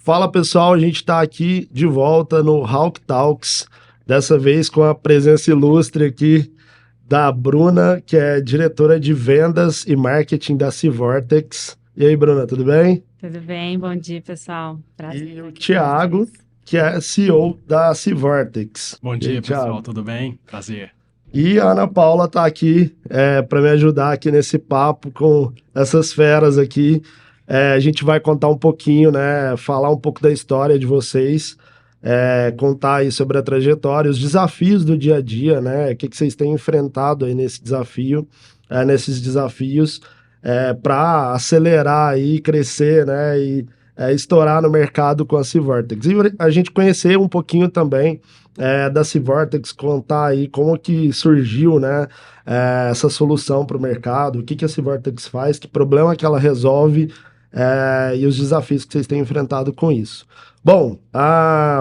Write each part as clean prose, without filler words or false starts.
Fala pessoal, a gente está aqui de volta no Hawk Talks, dessa vez com a presença ilustre aqui da Bruna, que é diretora de vendas e marketing da Civortex. E aí, Bruna, tudo bem? Tudo bem? Bom dia, pessoal. Prazer E estar o aqui com Thiago, vocês. que é CEO da Civortex. Bom E aí, dia, pessoal. Thiago? Tudo bem? Prazer. E a Ana Paula está aqui para me ajudar aqui nesse papo com essas feras aqui. A gente vai contar um pouquinho, né? Falar um pouco da história de vocês, contar aí sobre a trajetória, os desafios do dia a dia, né? O que vocês têm enfrentado aí nesses desafios, para acelerar aí, crescer, né? E estourar no mercado com a Civortex. E a gente conhecer um pouquinho também da Civortex, contar aí como que surgiu, né, essa solução para o mercado, o que a Civortex faz, que problema que ela resolve, e os desafios que vocês têm enfrentado com isso. Bom,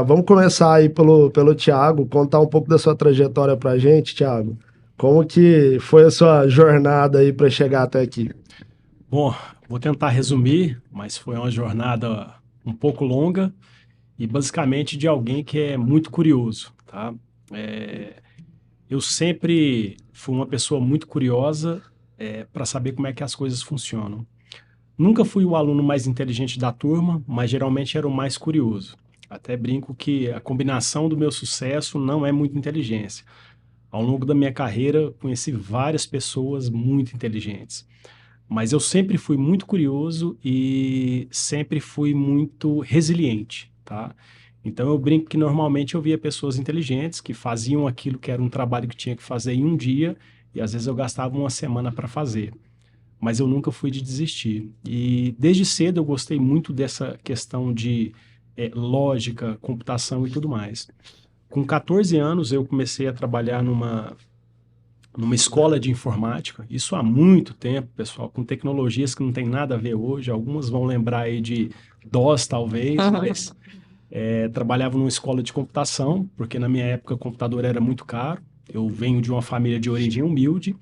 vamos começar aí pelo Thiago, contar um pouco da sua trajetória para a gente, Thiago. Como que foi a sua jornada aí para chegar até aqui? Bom, vou tentar resumir, mas foi uma jornada um pouco longa e basicamente de alguém que é muito curioso, tá? Eu sempre fui uma pessoa muito curiosa para saber como é que as coisas funcionam. Nunca fui o aluno mais inteligente da turma, mas geralmente era o mais curioso. Até brinco que a combinação do meu sucesso não é muita inteligência. Ao longo da minha carreira, conheci várias pessoas muito inteligentes. Mas eu sempre fui muito curioso e sempre fui muito resiliente, tá? Então eu brinco que normalmente eu via pessoas inteligentes que faziam aquilo que era um trabalho que tinha que fazer em um dia e às vezes eu gastava uma semana para fazer. Mas eu nunca fui de desistir. E desde cedo eu gostei muito dessa questão de lógica, computação e tudo mais. Com 14 anos eu comecei a trabalhar numa escola de informática, isso há muito tempo, pessoal, com tecnologias que não tem nada a ver hoje, algumas vão lembrar aí de DOS, talvez, mas trabalhava numa escola de computação, porque na minha época o computador era muito caro, eu venho de uma família de origem humilde,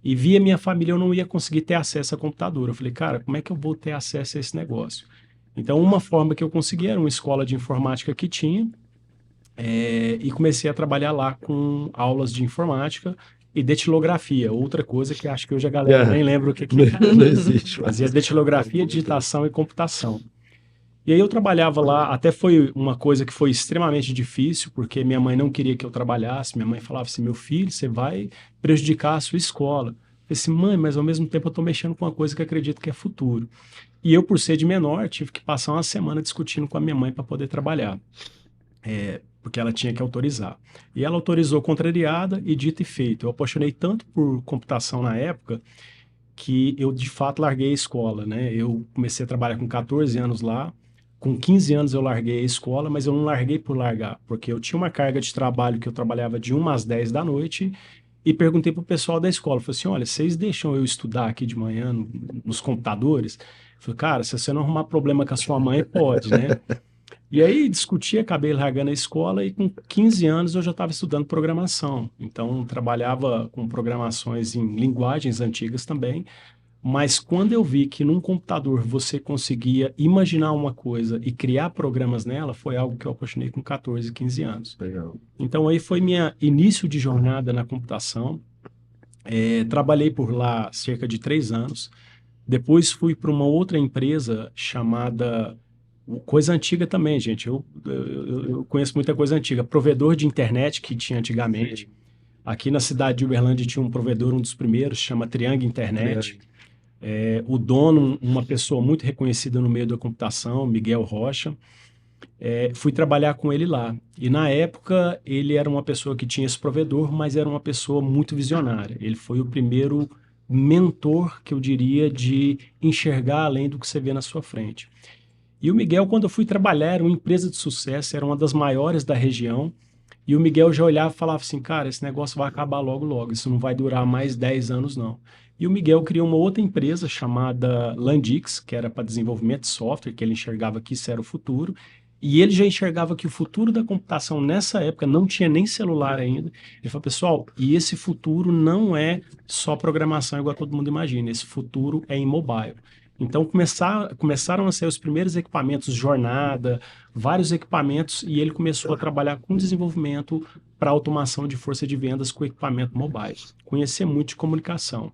e via minha família eu não ia conseguir ter acesso a computador. Eu falei, cara, como é que eu vou ter acesso a esse negócio? Então, uma forma que eu consegui era uma escola de informática que tinha, e comecei a trabalhar lá com aulas de informática e datilografia, outra coisa que acho que hoje a galera nem lembra o que é. Não existe. Fazia datilografia, digitação e computação. E aí eu trabalhava lá, até foi uma coisa que foi extremamente difícil, porque minha mãe não queria que eu trabalhasse, minha mãe falava assim, meu filho, você vai prejudicar a sua escola. Eu falei assim, mãe, mas ao mesmo tempo eu estou mexendo com uma coisa que eu acredito que é futuro. E eu, por ser de menor, tive que passar uma semana discutindo com a minha mãe para poder trabalhar. Porque ela tinha que autorizar. E ela autorizou contrariada e dito e feito. Eu apaixonei tanto por computação na época que eu, de fato, larguei a escola, né? Eu comecei a trabalhar com 14 anos lá. Com 15 anos eu larguei a escola, mas eu não larguei por largar, porque eu tinha uma carga de trabalho que eu trabalhava de 1 às 10 da noite e perguntei pro pessoal da escola, falei assim, olha, vocês deixam eu estudar aqui de manhã nos computadores? Eu falei, cara, se você não arrumar problema com a sua mãe, pode, né? E aí discuti, acabei largando a escola e com 15 anos eu já estava estudando programação. Então trabalhava com programações em linguagens antigas também. Mas quando eu vi que num computador você conseguia imaginar uma coisa e criar programas nela, foi algo que eu apaixonei com 14, 15 anos. Legal. Então aí foi minha início de jornada na computação. Trabalhei por lá cerca de 3 anos. Depois fui para uma outra empresa chamada coisa antiga também, gente. Eu conheço muita coisa antiga. Provedor de internet que tinha antigamente. Aqui na cidade de Uberlândia tinha um provedor, um dos primeiros, chama Triangle Internet. O dono, uma pessoa muito reconhecida no meio da computação, Miguel Rocha. Fui trabalhar com ele lá. E na época ele era uma pessoa que tinha esse provedor, mas era uma pessoa muito visionária. Ele foi o primeiro mentor, que eu diria, de enxergar além do que você vê na sua frente. E o Miguel, quando eu fui trabalhar, era uma empresa de sucesso, era uma das maiores da região. E o Miguel já olhava e falava assim, cara, esse negócio vai acabar logo, logo. Isso não vai durar mais 10 anos, não. E o Miguel criou uma outra empresa chamada Landix, que era para desenvolvimento de software, que ele enxergava que isso era o futuro. E ele já enxergava que o futuro da computação nessa época não tinha nem celular ainda. Ele falou, pessoal, e esse futuro não é só programação igual todo mundo imagina. Esse futuro é em mobile. Então começaram a sair os primeiros equipamentos, jornada, vários equipamentos, e ele começou a trabalhar com desenvolvimento para automação de força de vendas com equipamento mobile. Conhecia muito de comunicação.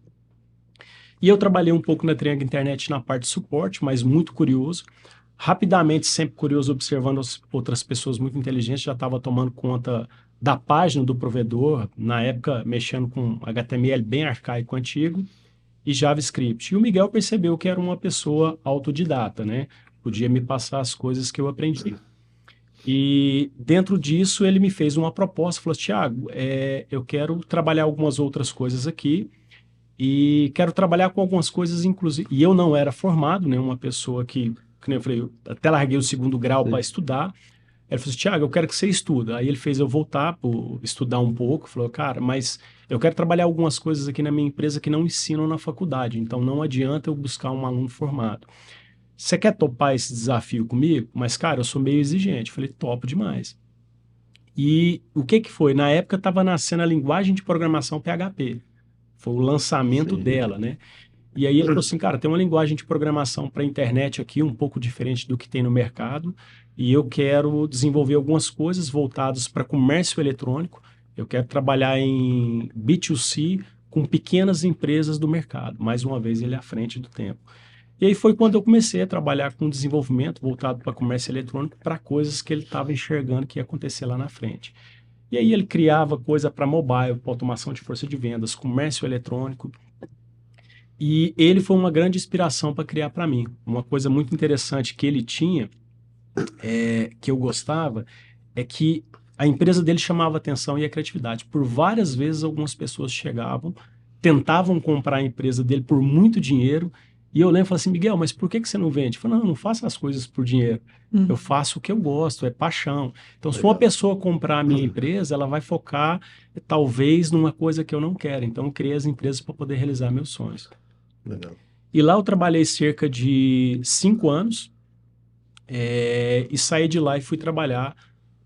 E eu trabalhei um pouco na Triângulo Internet na parte de suporte, mas muito curioso. Rapidamente, sempre curioso, observando outras pessoas muito inteligentes, já estava tomando conta da página do provedor, na época mexendo com HTML bem arcaico, antigo, e JavaScript. E o Miguel percebeu que era uma pessoa autodidata, né? Podia me passar as coisas que eu aprendi. E dentro disso ele me fez uma proposta, falou: Thiago, eu quero trabalhar algumas outras coisas aqui e quero trabalhar com algumas coisas, inclusive. E eu não era formado, né? Uma pessoa que nem eu falei, eu até larguei o segundo grau para estudar. Ele falou assim: Thiago, eu quero que você estuda. Aí ele fez eu voltar para estudar um pouco. Falou: cara, mas eu quero trabalhar algumas coisas aqui na minha empresa que não ensinam na faculdade. Então não adianta eu buscar um aluno formado. Você quer topar esse desafio comigo? Mas, cara, eu sou meio exigente. Eu falei: topo demais. E o que foi? Na época estava nascendo a linguagem de programação PHP. Foi o lançamento dela, né? E aí ele falou assim: cara, tem uma linguagem de programação para a internet aqui, um pouco diferente do que tem no mercado, e eu quero desenvolver algumas coisas voltadas para comércio eletrônico. Eu quero trabalhar em B2C com pequenas empresas do mercado. Mais uma vez, ele é à frente do tempo. E aí foi quando eu comecei a trabalhar com desenvolvimento voltado para comércio eletrônico, para coisas que ele estava enxergando que ia acontecer lá na frente. E aí ele criava coisa para mobile, para automação de força de vendas, comércio eletrônico. E ele foi uma grande inspiração para criar para mim. Uma coisa muito interessante que ele tinha, que eu gostava, é que a empresa dele chamava atenção e a criatividade. Por várias vezes, algumas pessoas chegavam, tentavam comprar a empresa dele por muito dinheiro, e eu lembro e falei assim: Miguel, mas por que você não vende? Eu falei: não faço as coisas por dinheiro. Eu faço o que eu gosto, é paixão. Então, se uma pessoa comprar a minha empresa, ela vai focar, talvez, numa coisa que eu não quero. Então, eu criei as empresas para poder realizar meus sonhos. Legal. E lá eu trabalhei cerca de 5 anos, e saí de lá e fui trabalhar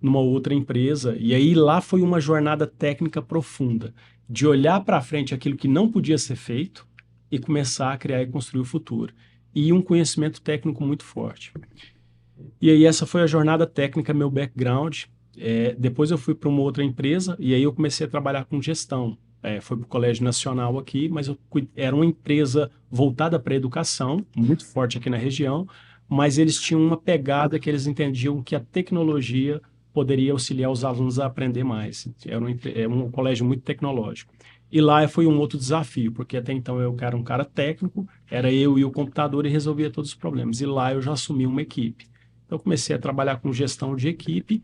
numa outra empresa. E aí lá foi uma jornada técnica profunda, de olhar para frente aquilo que não podia ser feito e começar a criar e construir o futuro. E um conhecimento técnico muito forte. E aí essa foi a jornada técnica, meu background. Depois eu fui para uma outra empresa e aí eu comecei a trabalhar com gestão. Foi para o Colégio Nacional aqui, mas era uma empresa voltada para a educação, muito forte aqui na região, mas eles tinham uma pegada que eles entendiam que a tecnologia poderia auxiliar os alunos a aprender mais. Era um colégio muito tecnológico. E lá foi um outro desafio, porque até então eu era um cara técnico, era eu e o computador e resolvia todos os problemas. E lá eu já assumi uma equipe. Então eu comecei a trabalhar com gestão de equipe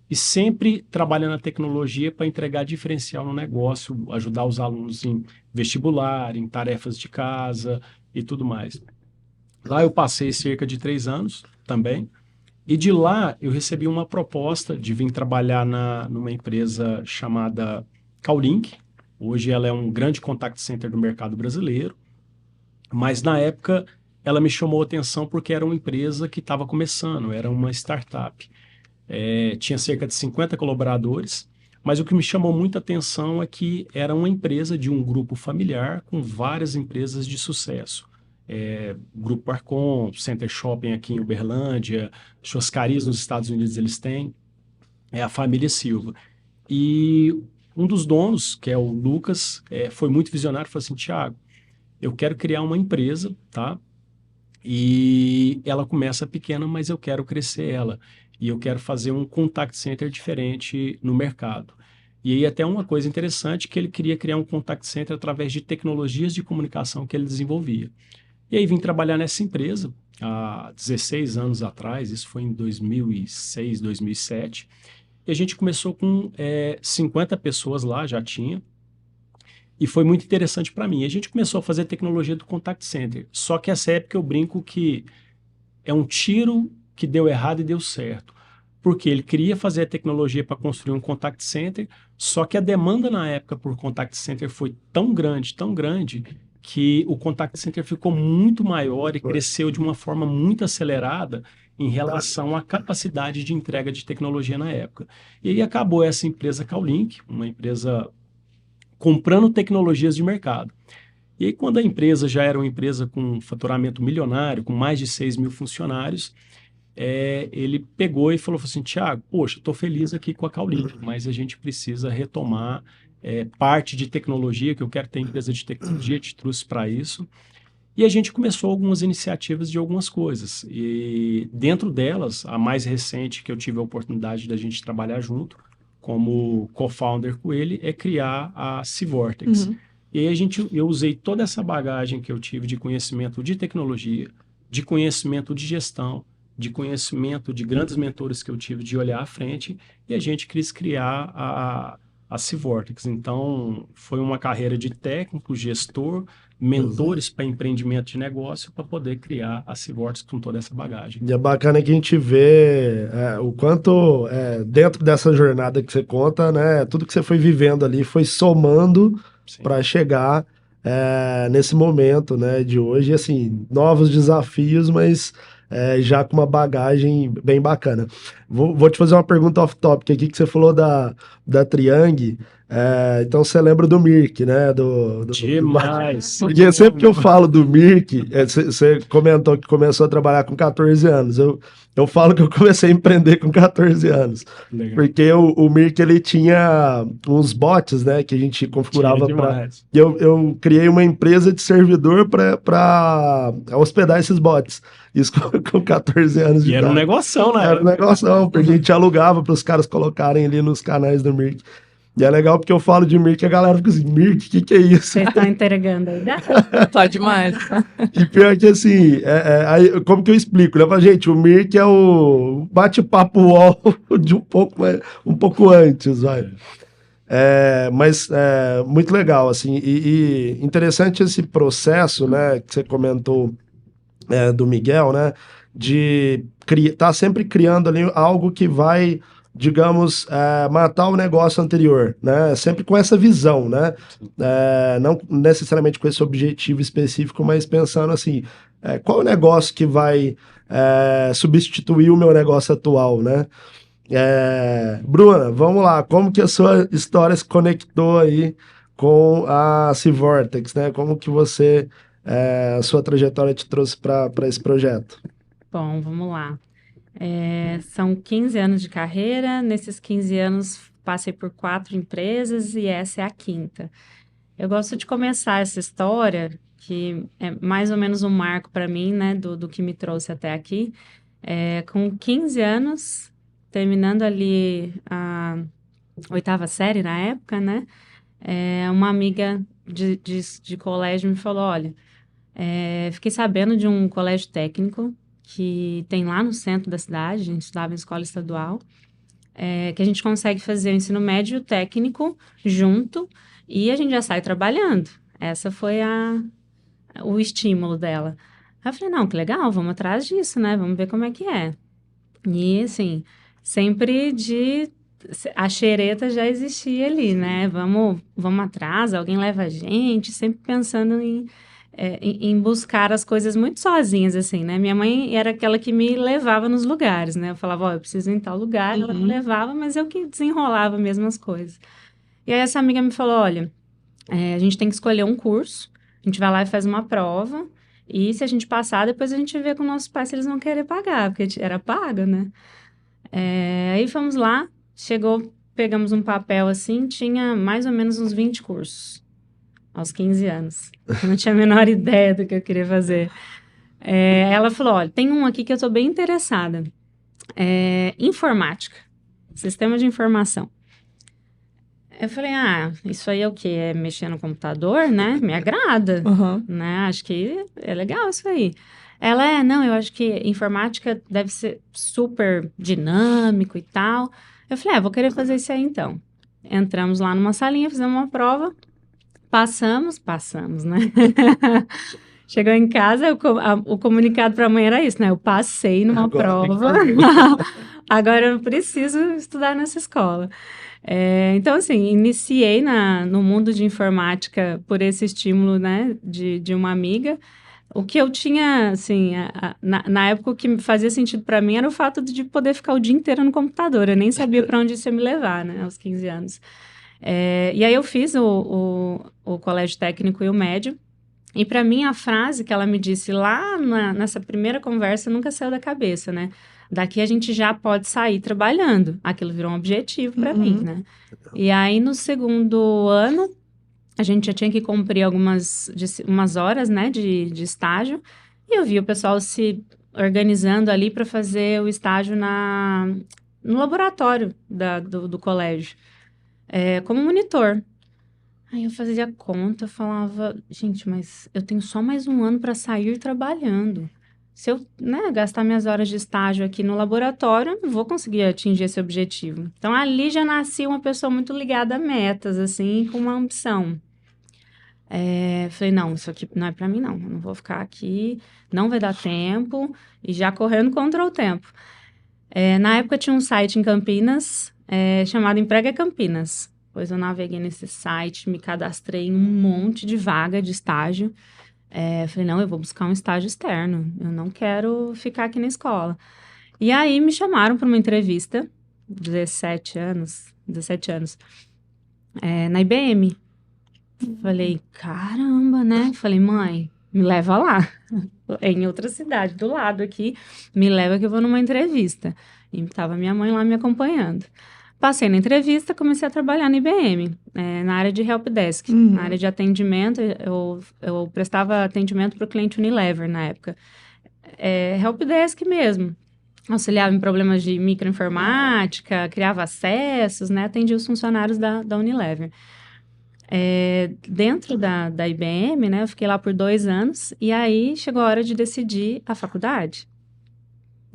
e sempre trabalhando na tecnologia para entregar diferencial no negócio, ajudar os alunos em vestibular, em tarefas de casa e tudo mais. Lá eu passei cerca de 3 anos também. E de lá eu recebi uma proposta de vir trabalhar numa empresa chamada Callink. Hoje ela é um grande contact center do mercado brasileiro. Mas na época ela me chamou a atenção porque era uma empresa que estava começando, era uma startup. Tinha cerca de 50 colaboradores, mas o que me chamou muita atenção é que era uma empresa de um grupo familiar com várias empresas de sucesso. Grupo Arcon, Center Shopping aqui em Uberlândia, Churrascarias nos Estados Unidos eles têm, a família Silva. E um dos donos, que é o Lucas, foi muito visionário, falou assim: Thiago, eu quero criar uma empresa, tá? E ela começa pequena, mas eu quero crescer ela. E eu quero fazer um contact center diferente no mercado. E aí até uma coisa interessante, que ele queria criar um contact center através de tecnologias de comunicação que ele desenvolvia. E aí vim trabalhar nessa empresa há 16 anos atrás, isso foi em 2006, 2007. E a gente começou com 50 pessoas lá, já tinha. E foi muito interessante para mim. A gente começou a fazer tecnologia do contact center. Só que essa época eu brinco que é um tiro que deu errado e deu certo. Porque ele queria fazer a tecnologia para construir um contact center, só que a demanda na época por contact center foi tão grande, que o contact center ficou muito maior e cresceu de uma forma muito acelerada em relação à capacidade de entrega de tecnologia na época. E aí acabou essa empresa Callink, uma empresa comprando tecnologias de mercado. E aí, quando a empresa já era uma empresa com faturamento milionário, com mais de 6 mil funcionários, ele pegou e falou assim, Thiago, poxa, estou feliz aqui com a Caulim, mas a gente precisa retomar parte de tecnologia, que eu quero ter empresa de tecnologia, te trouxe para isso. E a gente começou algumas iniciativas de algumas coisas. E dentro delas, a mais recente que eu tive a oportunidade da gente trabalhar junto, como co-founder com ele, é criar a Civortex. E aí eu usei toda essa bagagem que eu tive de conhecimento de tecnologia, de conhecimento de gestão, de conhecimento de grandes mentores que eu tive de olhar à frente, e a gente quis criar a Civortex. Então, foi uma carreira de técnico, gestor, mentores para empreendimento de negócio, para poder criar a Civortex com toda essa bagagem. E é bacana que a gente vê o quanto, dentro dessa jornada que você conta, né, tudo que você foi vivendo ali foi somando para chegar nesse momento, né, de hoje. E, assim, novos desafios, mas já com uma bagagem bem bacana. Vou te fazer uma pergunta off-topic aqui, que você falou da Triang. Então você lembra do Mirk, né? Demais! Porque sempre que eu falo do Mirk, você comentou que começou a trabalhar com 14 anos. Eu falo que eu comecei a empreender com 14 anos. Legal. Porque o Mirk, ele tinha uns bots, né? Que a gente configurava para... Eu criei uma empresa de servidor para hospedar esses bots. Isso com 14 anos de idade. E era um negoção, né? Era um negoção, porque a gente alugava para os caras colocarem ali nos canais do Mirk. E é legal porque eu falo de Mirk e a galera fica assim, Mirk, o que é isso? Vocês estão entregando aí, né? Tá demais. E pior que assim, aí, como que eu explico? Né? Gente, o Mirk é o bate-papo UOL de um pouco antes, vai. Mas muito legal, assim, e interessante esse processo, né, que você comentou do Miguel, né, de tá sempre criando ali algo que vai, digamos, matar o negócio anterior, né? Sempre com essa visão, né? Não necessariamente com esse objetivo específico, mas pensando assim, qual é o negócio que vai substituir o meu negócio atual, né? Bruna, vamos lá, como que a sua história se conectou aí com a Civortex, né? Como que a sua trajetória te trouxe para esse projeto? Bom, vamos lá. São 15 anos de carreira. Nesses 15 anos, passei por 4 empresas e essa é a quinta. Eu gosto de começar essa história, que é mais ou menos um marco para mim, né, do que me trouxe até aqui. Com 15 anos, terminando ali a 8ª série na época, né, uma amiga de colégio me falou, olha, fiquei sabendo de um colégio técnico que tem lá no centro da cidade, a gente estudava em escola estadual, que a gente consegue fazer o ensino médio e o técnico junto e a gente já sai trabalhando. Essa foi o estímulo dela. Aí eu falei, não, que legal, vamos atrás disso, né? Vamos ver como é que é. E, assim, sempre a xereta já existia ali, né? Vamos atrás, alguém leva a gente, sempre pensando em buscar as coisas muito sozinhas, assim, né? Minha mãe era aquela que me levava nos lugares, né? Eu falava, ó, eu preciso ir em tal lugar, ela me levava, mas eu que desenrolava mesmo as coisas. E aí essa amiga me falou, olha, a gente tem que escolher um curso, a gente vai lá e faz uma prova, e se a gente passar, depois a gente vê com nossos pais se eles vão querer pagar, porque era paga, né? Aí fomos lá, pegamos um papel assim, tinha mais ou menos uns 20 cursos. Aos 15 anos. Eu não tinha a menor ideia do que eu queria fazer. Ela falou, olha, tem um aqui que eu estou bem interessada. Informática. Sistema de informação. Eu falei, isso aí é o quê? É mexer no computador, né? Me agrada. Né? Acho que é legal isso aí. Ela não, eu acho que informática deve ser super dinâmico e tal. Eu falei, vou querer fazer isso aí então. Entramos lá numa salinha, fizemos uma prova. Passamos, né? Chegou em casa, o comunicado para a mãe era isso, né? Eu passei numa prova, agora eu preciso estudar nessa escola. Então, assim, iniciei no mundo de informática por esse estímulo, né, de uma amiga. O que eu tinha, assim, na época, o que fazia sentido para mim era o fato de poder ficar o dia inteiro no computador. Eu nem sabia para onde isso ia me levar, né, aos 15 anos. E aí eu fiz o colégio técnico e o médio, E para mim, a frase que ela me disse lá nessa primeira conversa nunca saiu da cabeça, né? Daqui a gente já pode sair trabalhando. Aquilo virou um objetivo para mim, né? E aí, no segundo ano, a gente já tinha que cumprir umas horas, né, de estágio. E eu vi o pessoal se organizando ali para fazer o estágio no laboratório do colégio, como monitor. Aí eu fazia conta, falava, gente, mas eu tenho só mais um ano para sair trabalhando. Se eu, né, gastar minhas horas de estágio aqui no laboratório, eu não vou conseguir atingir esse objetivo. Então, ali já nasci uma pessoa muito ligada a metas, assim, com uma ambição. Falei, não, isso aqui não é para mim, não. Eu não vou ficar aqui, não vai dar tempo, e já correndo contra o tempo. Na época tinha um site em Campinas, chamado Emprega Campinas. Pois eu naveguei nesse site, me cadastrei em um monte de vaga de estágio. Falei, não, eu vou buscar um estágio externo. Eu não quero ficar aqui na escola. E aí me chamaram para uma entrevista, 17 anos, na IBM. Falei, caramba, né? Falei, mãe, me leva lá. É em outra cidade, do lado aqui. Me leva que eu vou numa entrevista. E tava minha mãe lá me acompanhando. Passei na entrevista, comecei a trabalhar na IBM, na área de helpdesk. Na área de atendimento, eu prestava atendimento para o cliente Unilever na época. Helpdesk mesmo. Auxiliava em problemas de microinformática, criava acessos, né? Atendia os funcionários da Unilever. Dentro da IBM, né? Eu fiquei lá por 2 anos. E aí, chegou a hora de decidir a faculdade.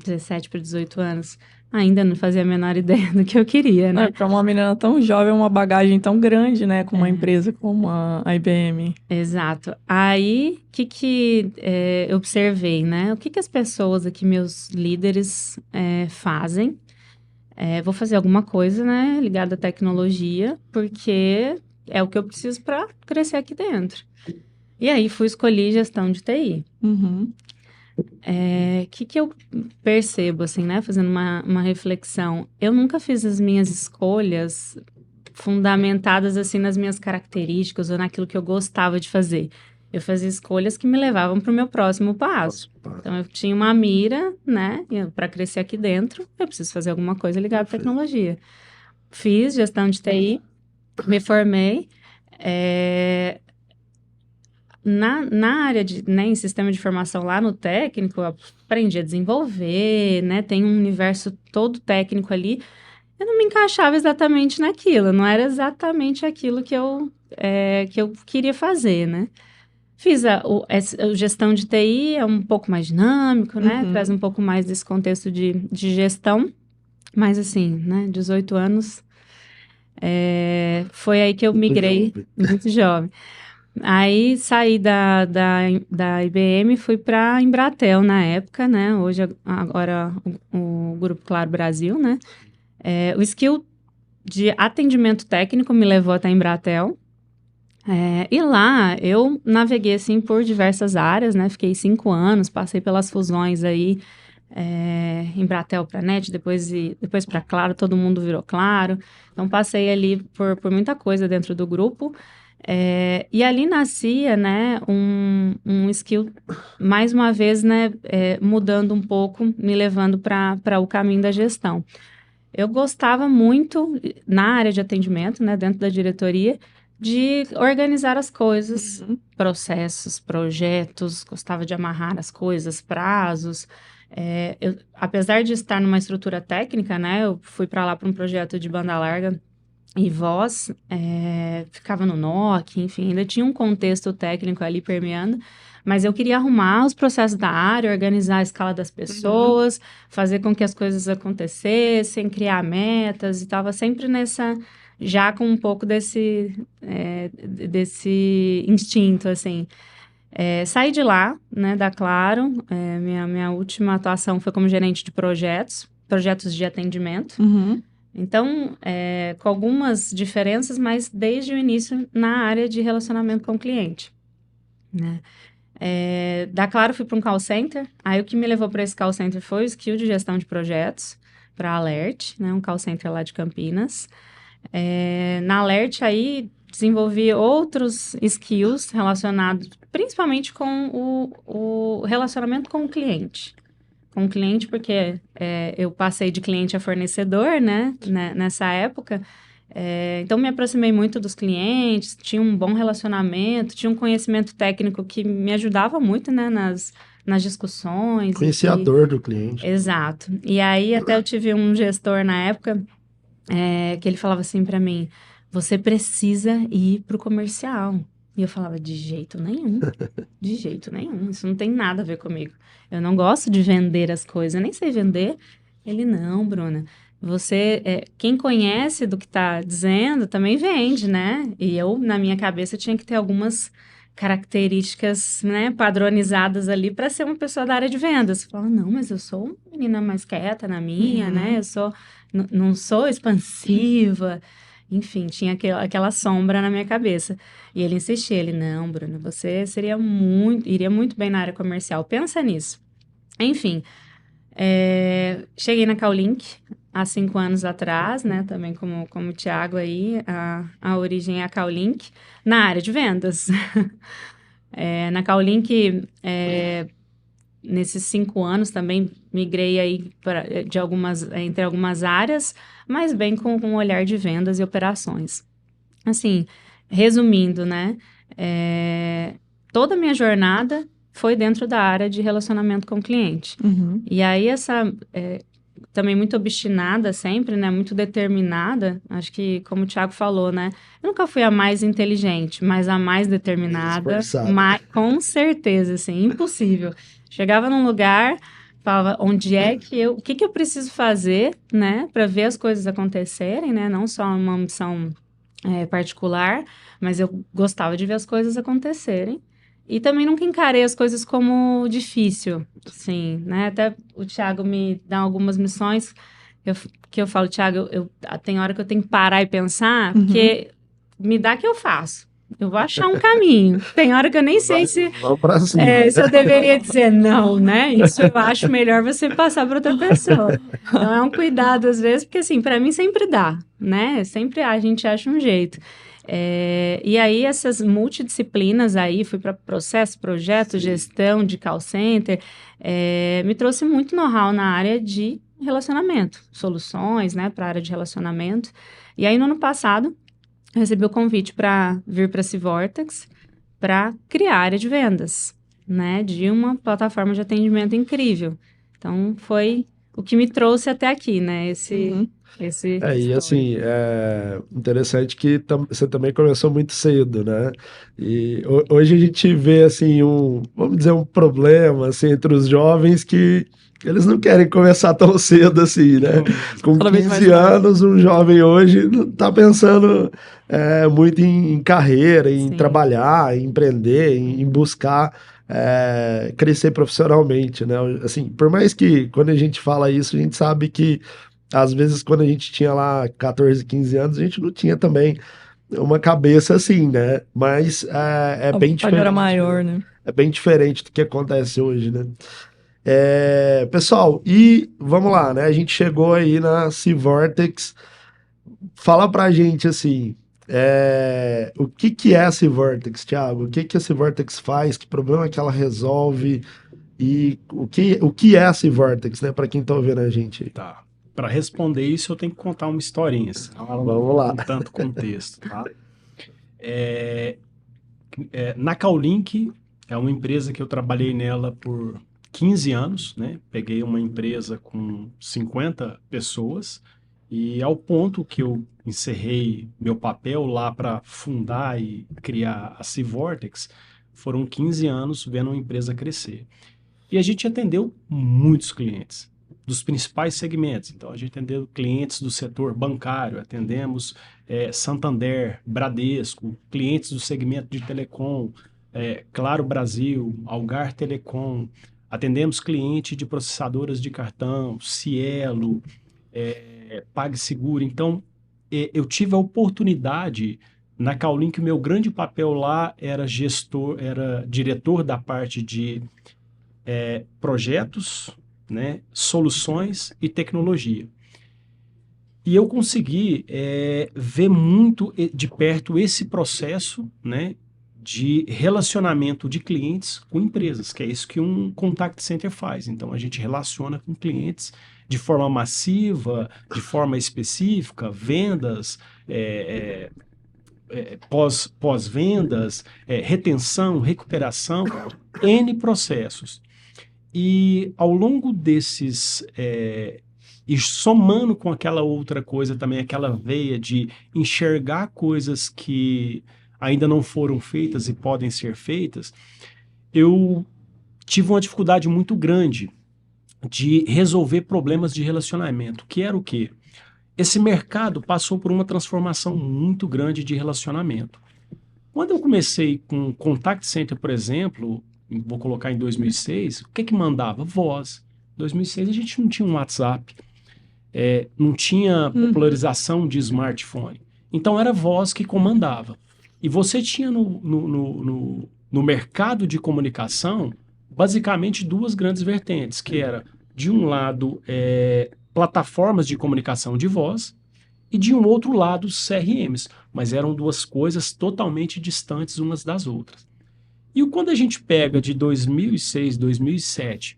17 para 18 anos. Ainda não fazia a menor ideia do que eu queria, né? Para uma menina tão jovem, uma bagagem tão grande, né? Com uma empresa como a IBM. Exato. Aí, o que eu observei, né? O que as pessoas aqui, meus líderes, fazem? Vou fazer alguma coisa, né? Ligada à tecnologia, porque é o que eu preciso para crescer aqui dentro. E aí, fui escolher gestão de TI. Que eu percebo, assim, né? Fazendo uma reflexão. Eu nunca fiz as minhas escolhas fundamentadas, assim, nas minhas características ou naquilo que eu gostava de fazer. Eu fazia escolhas que me levavam para o meu próximo passo. Então, eu tinha uma mira, né? Para crescer aqui dentro, eu preciso fazer alguma coisa ligada à tecnologia. Fiz gestão de TI, me formei. Na área em sistema de informação lá no técnico, eu aprendi a desenvolver, né? Tem um universo todo técnico ali. Eu não me encaixava exatamente naquilo, não era exatamente aquilo que eu queria fazer, né? Fiz a gestão de TI, é um pouco mais dinâmico, né? Traz um pouco mais desse contexto de gestão. Mas assim, né? 18 anos, foi aí que eu migrei, muito jovem. Aí saí da IBM e fui para a Embratel na época, né? Hoje, agora, o Grupo Claro Brasil, né? O skill de atendimento técnico me levou até a Embratel. E lá eu naveguei, assim, por diversas áreas, né? Fiquei 5 anos, passei pelas fusões aí, Embratel para NET, depois para Claro, todo mundo virou Claro. Então, passei ali por muita coisa dentro do grupo. E ali nascia, né, um skill, mais uma vez, né, mudando um pouco, me levando para o caminho da gestão. Eu gostava muito, na área de atendimento, né, dentro da diretoria, de organizar as coisas, processos, projetos, gostava de amarrar as coisas, prazos. Apesar de estar numa estrutura técnica, né, eu fui para lá para um projeto de banda larga e voz, ficava no NOC, enfim, ainda tinha um contexto técnico ali permeando, mas eu queria arrumar os processos da área, organizar a escala das pessoas, fazer com que as coisas acontecessem, criar metas, e estava sempre já com um pouco desse instinto, assim. Saí de lá, né, da Claro, minha última atuação foi como gerente de projetos de atendimento. Então, com algumas diferenças, mas desde o início na área de relacionamento com o cliente, né? Da Claro, fui para um call center. Aí, o que me levou para esse call center foi o skill de gestão de projetos para Alert, né? Um call center lá de Campinas. Na Alert, aí, desenvolvi outros skills relacionados principalmente com o relacionamento com o cliente. Com o cliente, porque eu passei de cliente a fornecedor, né, nessa época. Então, me aproximei muito dos clientes, tinha um bom relacionamento, tinha um conhecimento técnico que me ajudava muito, né, nas discussões. Conhecia a dor do cliente. Exato. E aí, até eu tive um gestor na época que ele falava assim para mim, você precisa ir pro comercial. E eu falava, de jeito nenhum, isso não tem nada a ver comigo. Eu não gosto de vender as coisas, eu nem sei vender. Ele, não, Bruna, quem conhece do que tá dizendo também vende, né? E eu, na minha cabeça, tinha que ter algumas características, né, padronizadas ali para ser uma pessoa da área de vendas. Eu falava, não, mas eu sou uma menina mais quieta na minha, né? Não sou expansiva. Enfim, tinha aquela sombra na minha cabeça. E ele insistia, ele, não, Bruno, você iria muito bem na área comercial, pensa nisso. Enfim, cheguei na Callink há 5 anos atrás, né, também como o Thiago aí, a origem é a Callink, na área de vendas. Na Callink, nesses 5 anos também migrei aí entre algumas áreas, mas bem com um olhar de vendas e operações. Assim, resumindo, né? Toda a minha jornada foi dentro da área de relacionamento com o cliente. Uhum. E aí, também muito obstinada sempre, né? Muito determinada. Acho que, como o Thiago falou, né? Eu nunca fui a mais inteligente, mas a mais determinada. Esforçada. Com certeza, assim, impossível. Chegava num lugar, falava onde é que o que eu preciso fazer, né? Para ver as coisas acontecerem, né? Não só uma missão particular, mas eu gostava de ver as coisas acontecerem. E também nunca encarei as coisas como difícil, sim, né? Até o Thiago me dá algumas missões que eu falo, Thiago, tem hora que eu tenho que parar e pensar, porque me dá que eu faço. Eu vou achar um caminho. Tem hora que eu nem sei se eu deveria dizer não, né? Isso eu acho melhor você passar para outra pessoa. Então é um cuidado às vezes, porque assim, para mim sempre dá, né? Sempre a gente acha um jeito. E aí essas multidisciplinas aí, fui para processo, projeto, gestão de call center, me trouxe muito know-how na área de relacionamento, soluções, né, para a área de relacionamento. E aí no ano passado eu recebi o convite para vir para a Civortex para criar a área de vendas, né, de uma plataforma de atendimento incrível. Então foi o que me trouxe até aqui, né, e assim, interessante que você também começou muito cedo, né? E hoje a gente vê, assim, vamos dizer, um problema, assim, entre os jovens que eles não querem começar tão cedo assim, né? Com 15 anos, um jovem hoje não tá pensando muito em carreira, em trabalhar, em empreender, em buscar crescer profissionalmente, né? Assim, por mais que quando a gente fala isso, a gente sabe que às vezes, quando a gente tinha lá 14, 15 anos, a gente não tinha também uma cabeça assim, né? Mas é bem diferente. Era maior, né? É bem diferente do que acontece hoje, né? Pessoal, e vamos lá, né? A gente chegou aí na Civortex. Fala pra gente, assim, o que é a Civortex, Thiago? O que a Civortex faz? Que problema que ela resolve? E o que é a Civortex, né? Pra quem tá ouvindo a gente aí. Tá. Para responder isso, eu tenho que contar uma historinha, senão ela Vamos lá. não tem tanto contexto, tá? Na Callink, é uma empresa que eu trabalhei nela por 15 anos, né? Peguei uma empresa com 50 pessoas e ao ponto que eu encerrei meu papel lá para fundar e criar a Civortex, foram 15 anos vendo a empresa crescer. E a gente atendeu muitos clientes dos principais segmentos. Então, a gente atendeu clientes do setor bancário, atendemos Santander, Bradesco, clientes do segmento de telecom, Claro Brasil, Algar Telecom, atendemos clientes de processadoras de cartão, Cielo, PagSeguro. Então, eu tive a oportunidade, na Callink, o meu grande papel lá era diretor da parte de projetos, né, soluções e tecnologia. E eu consegui ver muito de perto esse processo, né, de relacionamento de clientes com empresas, que é isso que um contact center faz. Então, a gente relaciona com clientes de forma massiva, de forma específica, vendas, pós-vendas, retenção, recuperação, N processos. E ao longo desses... e somando com aquela outra coisa também, aquela veia de enxergar coisas que ainda não foram feitas e podem ser feitas, eu tive uma dificuldade muito grande de resolver problemas de relacionamento, que era o quê? Esse mercado passou por uma transformação muito grande de relacionamento. Quando eu comecei com Contact Center, por exemplo, vou colocar em 2006, o que mandava? Voz. Em 2006 a gente não tinha um WhatsApp, não tinha popularização de smartphone. Então era voz que comandava. E você tinha no mercado de comunicação basicamente duas grandes vertentes, que era, de um lado, plataformas de comunicação de voz e, de um outro lado, CRMs. Mas eram duas coisas totalmente distantes umas das outras. E quando a gente pega de 2006, 2007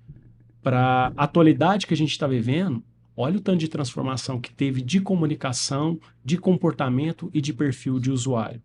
para a atualidade que a gente está vivendo, olha o tanto de transformação que teve de comunicação, de comportamento e de perfil de usuário.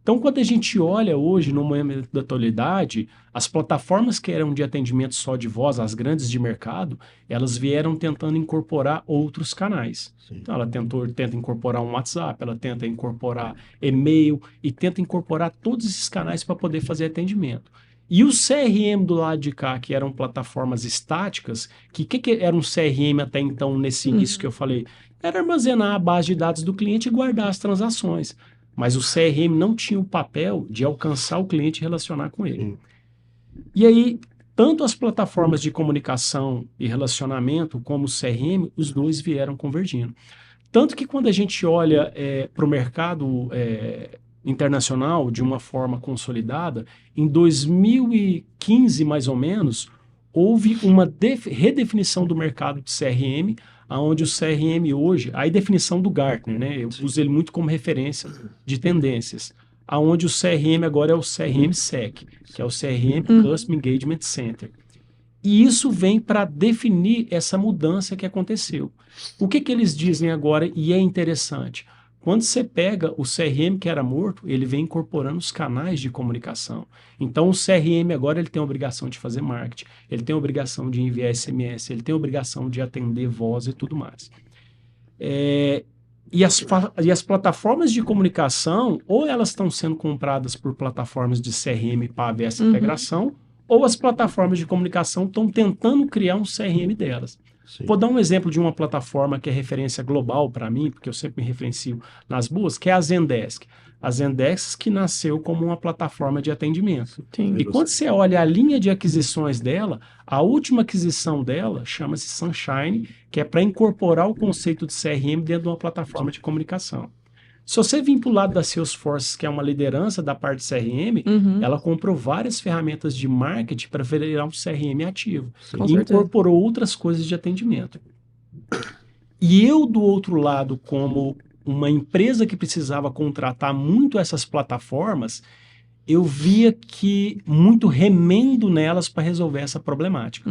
Então, quando a gente olha hoje, no momento da atualidade, as plataformas que eram de atendimento só de voz, as grandes de mercado, elas vieram tentando incorporar outros canais. Sim. Então, ela tenta incorporar um WhatsApp, ela tenta incorporar e-mail e tenta incorporar todos esses canais para poder fazer atendimento. E o CRM do lado de cá, que eram plataformas estáticas, que era um CRM até então, nesse início que eu falei? Era armazenar a base de dados do cliente e guardar as transações. Mas o CRM não tinha o papel de alcançar o cliente e relacionar com ele. E aí, tanto as plataformas de comunicação e relacionamento como o CRM, os dois vieram convergindo. Tanto que quando a gente olha para o mercado internacional de uma forma consolidada, em 2015, mais ou menos, houve uma redefinição do mercado de CRM, onde o CRM hoje, a definição do Gartner, né? Eu uso ele muito como referência de tendências, onde o CRM agora é o CRM SEC, que é o CRM Customer Engagement Center. E isso vem para definir essa mudança que aconteceu. O que eles dizem agora, e é interessante, quando você pega o CRM que era morto, ele vem incorporando os canais de comunicação. Então, o CRM agora ele tem a obrigação de fazer marketing, ele tem a obrigação de enviar SMS, ele tem a obrigação de atender voz e tudo mais. E as plataformas de comunicação, ou elas estão sendo compradas por plataformas de CRM para haver essa integração, ou as plataformas de comunicação estão tentando criar um CRM delas. Sim. Vou dar um exemplo de uma plataforma que é referência global para mim, porque eu sempre me referencio nas boas, que é a Zendesk. A Zendesk que nasceu como uma plataforma de atendimento. Sim. E quando você olha a linha de aquisições dela, a última aquisição dela chama-se Sunshine, que é para incorporar o conceito de CRM dentro de uma plataforma de comunicação. Se você vir para o lado da Salesforce, que é uma liderança da parte de CRM, ela comprou várias ferramentas de marketing para virar um CRM ativo. Sim, e incorporou outras coisas de atendimento. E eu, do outro lado, como uma empresa que precisava contratar muito essas plataformas, eu via que muito remendo nelas para resolver essa problemática.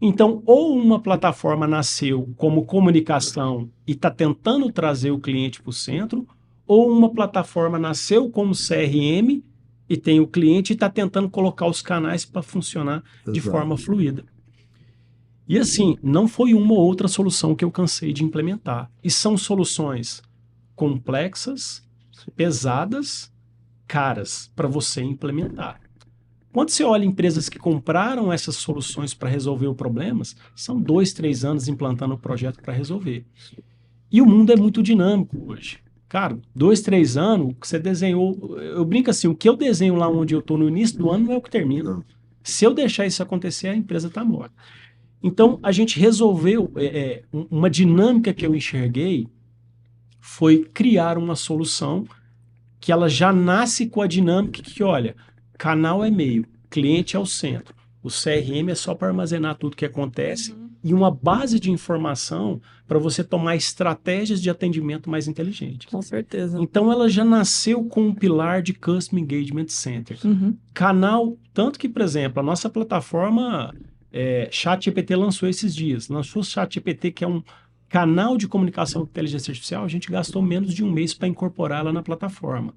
Então, ou uma plataforma nasceu como comunicação e está tentando trazer o cliente para o centro, ou uma plataforma nasceu como CRM e tem o cliente e está tentando colocar os canais para funcionar de forma fluida. E assim, não foi uma ou outra solução que eu cansei de implementar. E são soluções complexas, pesadas, caras para você implementar. Quando você olha empresas que compraram essas soluções para resolver os problemas, são 2, 3 anos implantando o projeto para resolver. E o mundo é muito dinâmico hoje. Cara, 2, 3 anos, que você desenhou... Eu brinco assim, o que eu desenho lá onde eu estou no início do ano não é o que termina. Se eu deixar isso acontecer, a empresa está morta. Então, a gente resolveu... uma dinâmica que eu enxerguei foi criar uma solução que ela já nasce com a dinâmica que, olha, canal é meio, cliente é o centro. O CRM é só para armazenar tudo que acontece e uma base de informação para você tomar estratégias de atendimento mais inteligentes. Com certeza. Então, ela já nasceu com um pilar de Customer Engagement Center. Canal, tanto que, por exemplo, a nossa plataforma ChatGPT lançou esses dias. Lançou o ChatGPT, que é um canal de comunicação com inteligência artificial, a gente gastou menos de um mês para incorporar ela na plataforma.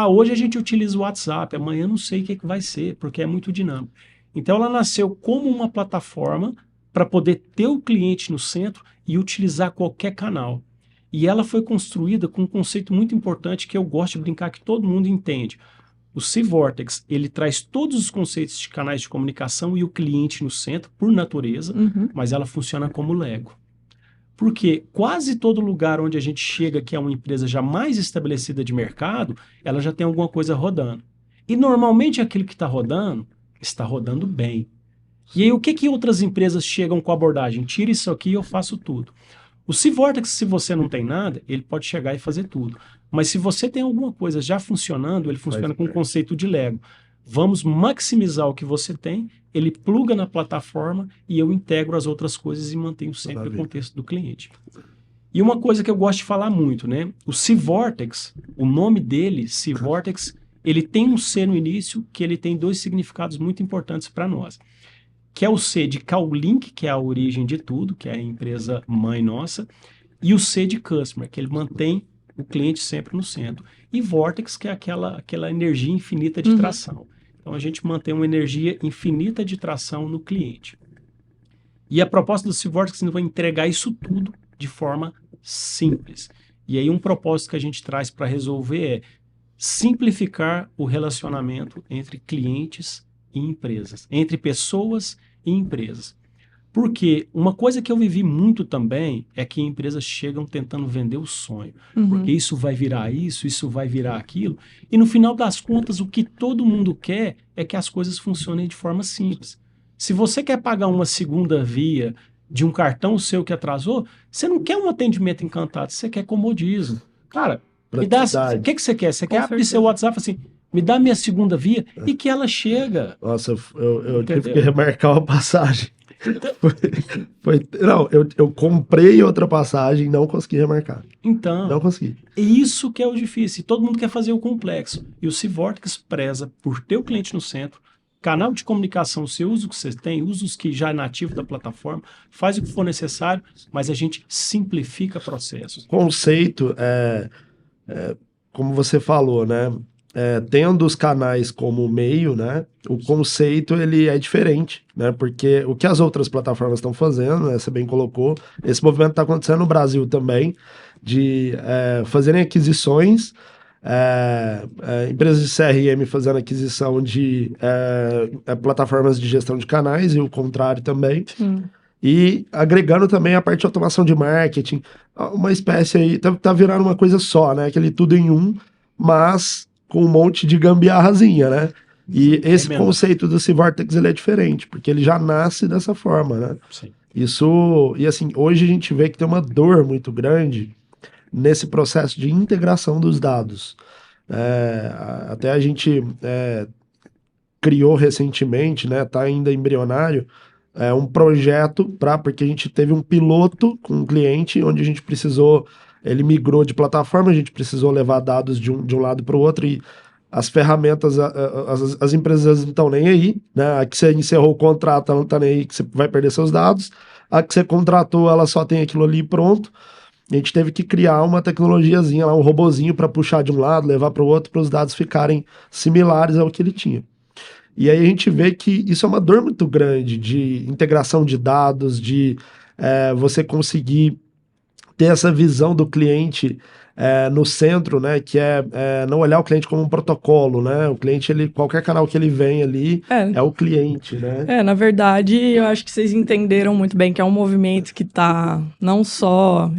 Hoje a gente utiliza o WhatsApp, amanhã não sei o que vai ser, porque é muito dinâmico. Então, ela nasceu como uma plataforma para poder ter o cliente no centro e utilizar qualquer canal. E ela foi construída com um conceito muito importante que eu gosto de brincar, que todo mundo entende. O C-Vortex, ele traz todos os conceitos de canais de comunicação e o cliente no centro, por natureza, mas ela funciona como Lego. Porque quase todo lugar onde a gente chega, que é uma empresa já mais estabelecida de mercado, ela já tem alguma coisa rodando. E normalmente aquilo que está rodando bem. E aí o que outras empresas chegam com a abordagem? Tira isso aqui e eu faço tudo. O C-Vortex, se você não tem nada, ele pode chegar e fazer tudo. Mas se você tem alguma coisa já funcionando, ele funciona com o conceito de Lego. Vamos maximizar o que você tem, ele pluga na plataforma e eu integro as outras coisas e mantenho sempre o contexto do cliente. E uma coisa que eu gosto de falar muito, né? O C-Vortex, o nome dele, C-Vortex, ele tem um C no início que ele tem 2 significados muito importantes para nós. Que é o C de Callink, que é a origem de tudo, que é a empresa mãe nossa, e o C de Customer, que ele mantém o cliente sempre no centro. E Vortex, que é aquela energia infinita de tração. Então, a gente mantém uma energia infinita de tração no cliente. E a proposta do C-Vortex vai entregar isso tudo de forma simples. E aí, um propósito que a gente traz para resolver é simplificar o relacionamento entre clientes e empresas, entre pessoas e empresas. Porque uma coisa que eu vivi muito também é que empresas chegam tentando vender o sonho. Porque isso vai virar isso vai virar aquilo. E no final das contas, o que todo mundo quer é que as coisas funcionem de forma simples. Se você quer pagar uma segunda via de um cartão seu que atrasou, você não quer um atendimento encantado, você quer comodismo. Cara, me dá, o que você quer? Você quer abrir seu WhatsApp assim, me dá minha segunda via e que ela chega. Nossa, eu tive que remarcar uma passagem. Não, eu comprei outra passagem e não consegui remarcar. Então, não consegui. É isso que é o difícil. Todo mundo quer fazer o complexo. E o C-Vortex preza por ter o cliente no centro, canal de comunicação, você usa o que você tem, usa os que já é nativo da plataforma, faz o que for necessário, mas a gente simplifica processos. O conceito como você falou, né? Tendo os canais como meio, né, o conceito ele é diferente, né, porque o que as outras plataformas estão fazendo, né, você bem colocou, esse movimento está acontecendo no Brasil também, de fazerem aquisições, empresas de CRM fazendo aquisição de plataformas de gestão de canais e o contrário também, e agregando também a parte de automação de marketing, uma espécie aí, tá virando uma coisa só, né, aquele tudo em um, mas com um monte de gambiarrazinha, né? E esse conceito do C-Vortex, ele é diferente, porque ele já nasce dessa forma, né? Sim. Isso, e assim, hoje a gente vê que tem uma dor muito grande nesse processo de integração dos dados. Até a gente criou recentemente, né? Tá ainda embrionário, um projeto porque a gente teve um piloto com um cliente onde a gente precisou. Ele migrou de plataforma, a gente precisou levar dados de um lado para o outro e as ferramentas, as empresas não estão nem aí, né? A que você encerrou o contrato, ela não está nem aí que você vai perder seus dados. A que você contratou, ela só tem aquilo ali pronto. A gente teve que criar uma tecnologiazinha lá, um robozinho para puxar de um lado, levar para o outro, para os dados ficarem similares ao que ele tinha. E aí a gente vê que isso é uma dor muito grande de integração de dados, de você conseguir ter essa visão do cliente no centro, né, que não olhar o cliente como um protocolo, né, o cliente, qualquer canal que ele vem ali é o cliente, né. Na verdade, eu acho que vocês entenderam muito bem que é um movimento que está não só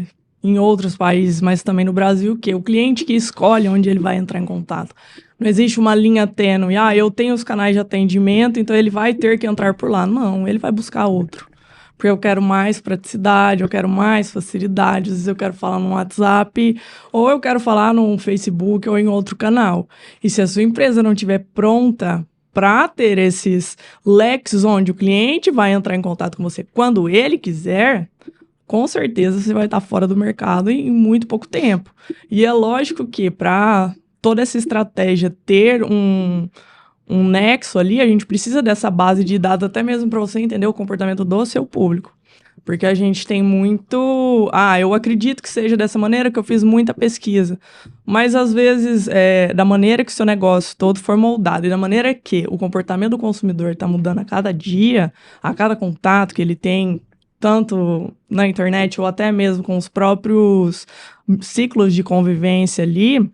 em outros países, mas também no Brasil, que é o cliente que escolhe onde ele vai entrar em contato. Não existe uma linha tênue, eu tenho os canais de atendimento, então ele vai ter que entrar por lá. Não, ele vai buscar outro. Porque eu quero mais praticidade, eu quero mais facilidade, às vezes eu quero falar no WhatsApp, ou eu quero falar no Facebook ou em outro canal. E se a sua empresa não estiver pronta para ter esses leques onde o cliente vai entrar em contato com você quando ele quiser, com certeza você vai estar fora do mercado em muito pouco tempo. E é lógico que para toda essa estratégia ter um nexo ali, a gente precisa dessa base de dados até mesmo para você entender o comportamento do seu público. Porque a gente tem muito... eu acredito que seja dessa maneira, que eu fiz muita pesquisa. Mas, às vezes, da maneira que o seu negócio todo for moldado e da maneira que o comportamento do consumidor está mudando a cada dia, a cada contato que ele tem, tanto na internet ou até mesmo com os próprios ciclos de convivência ali,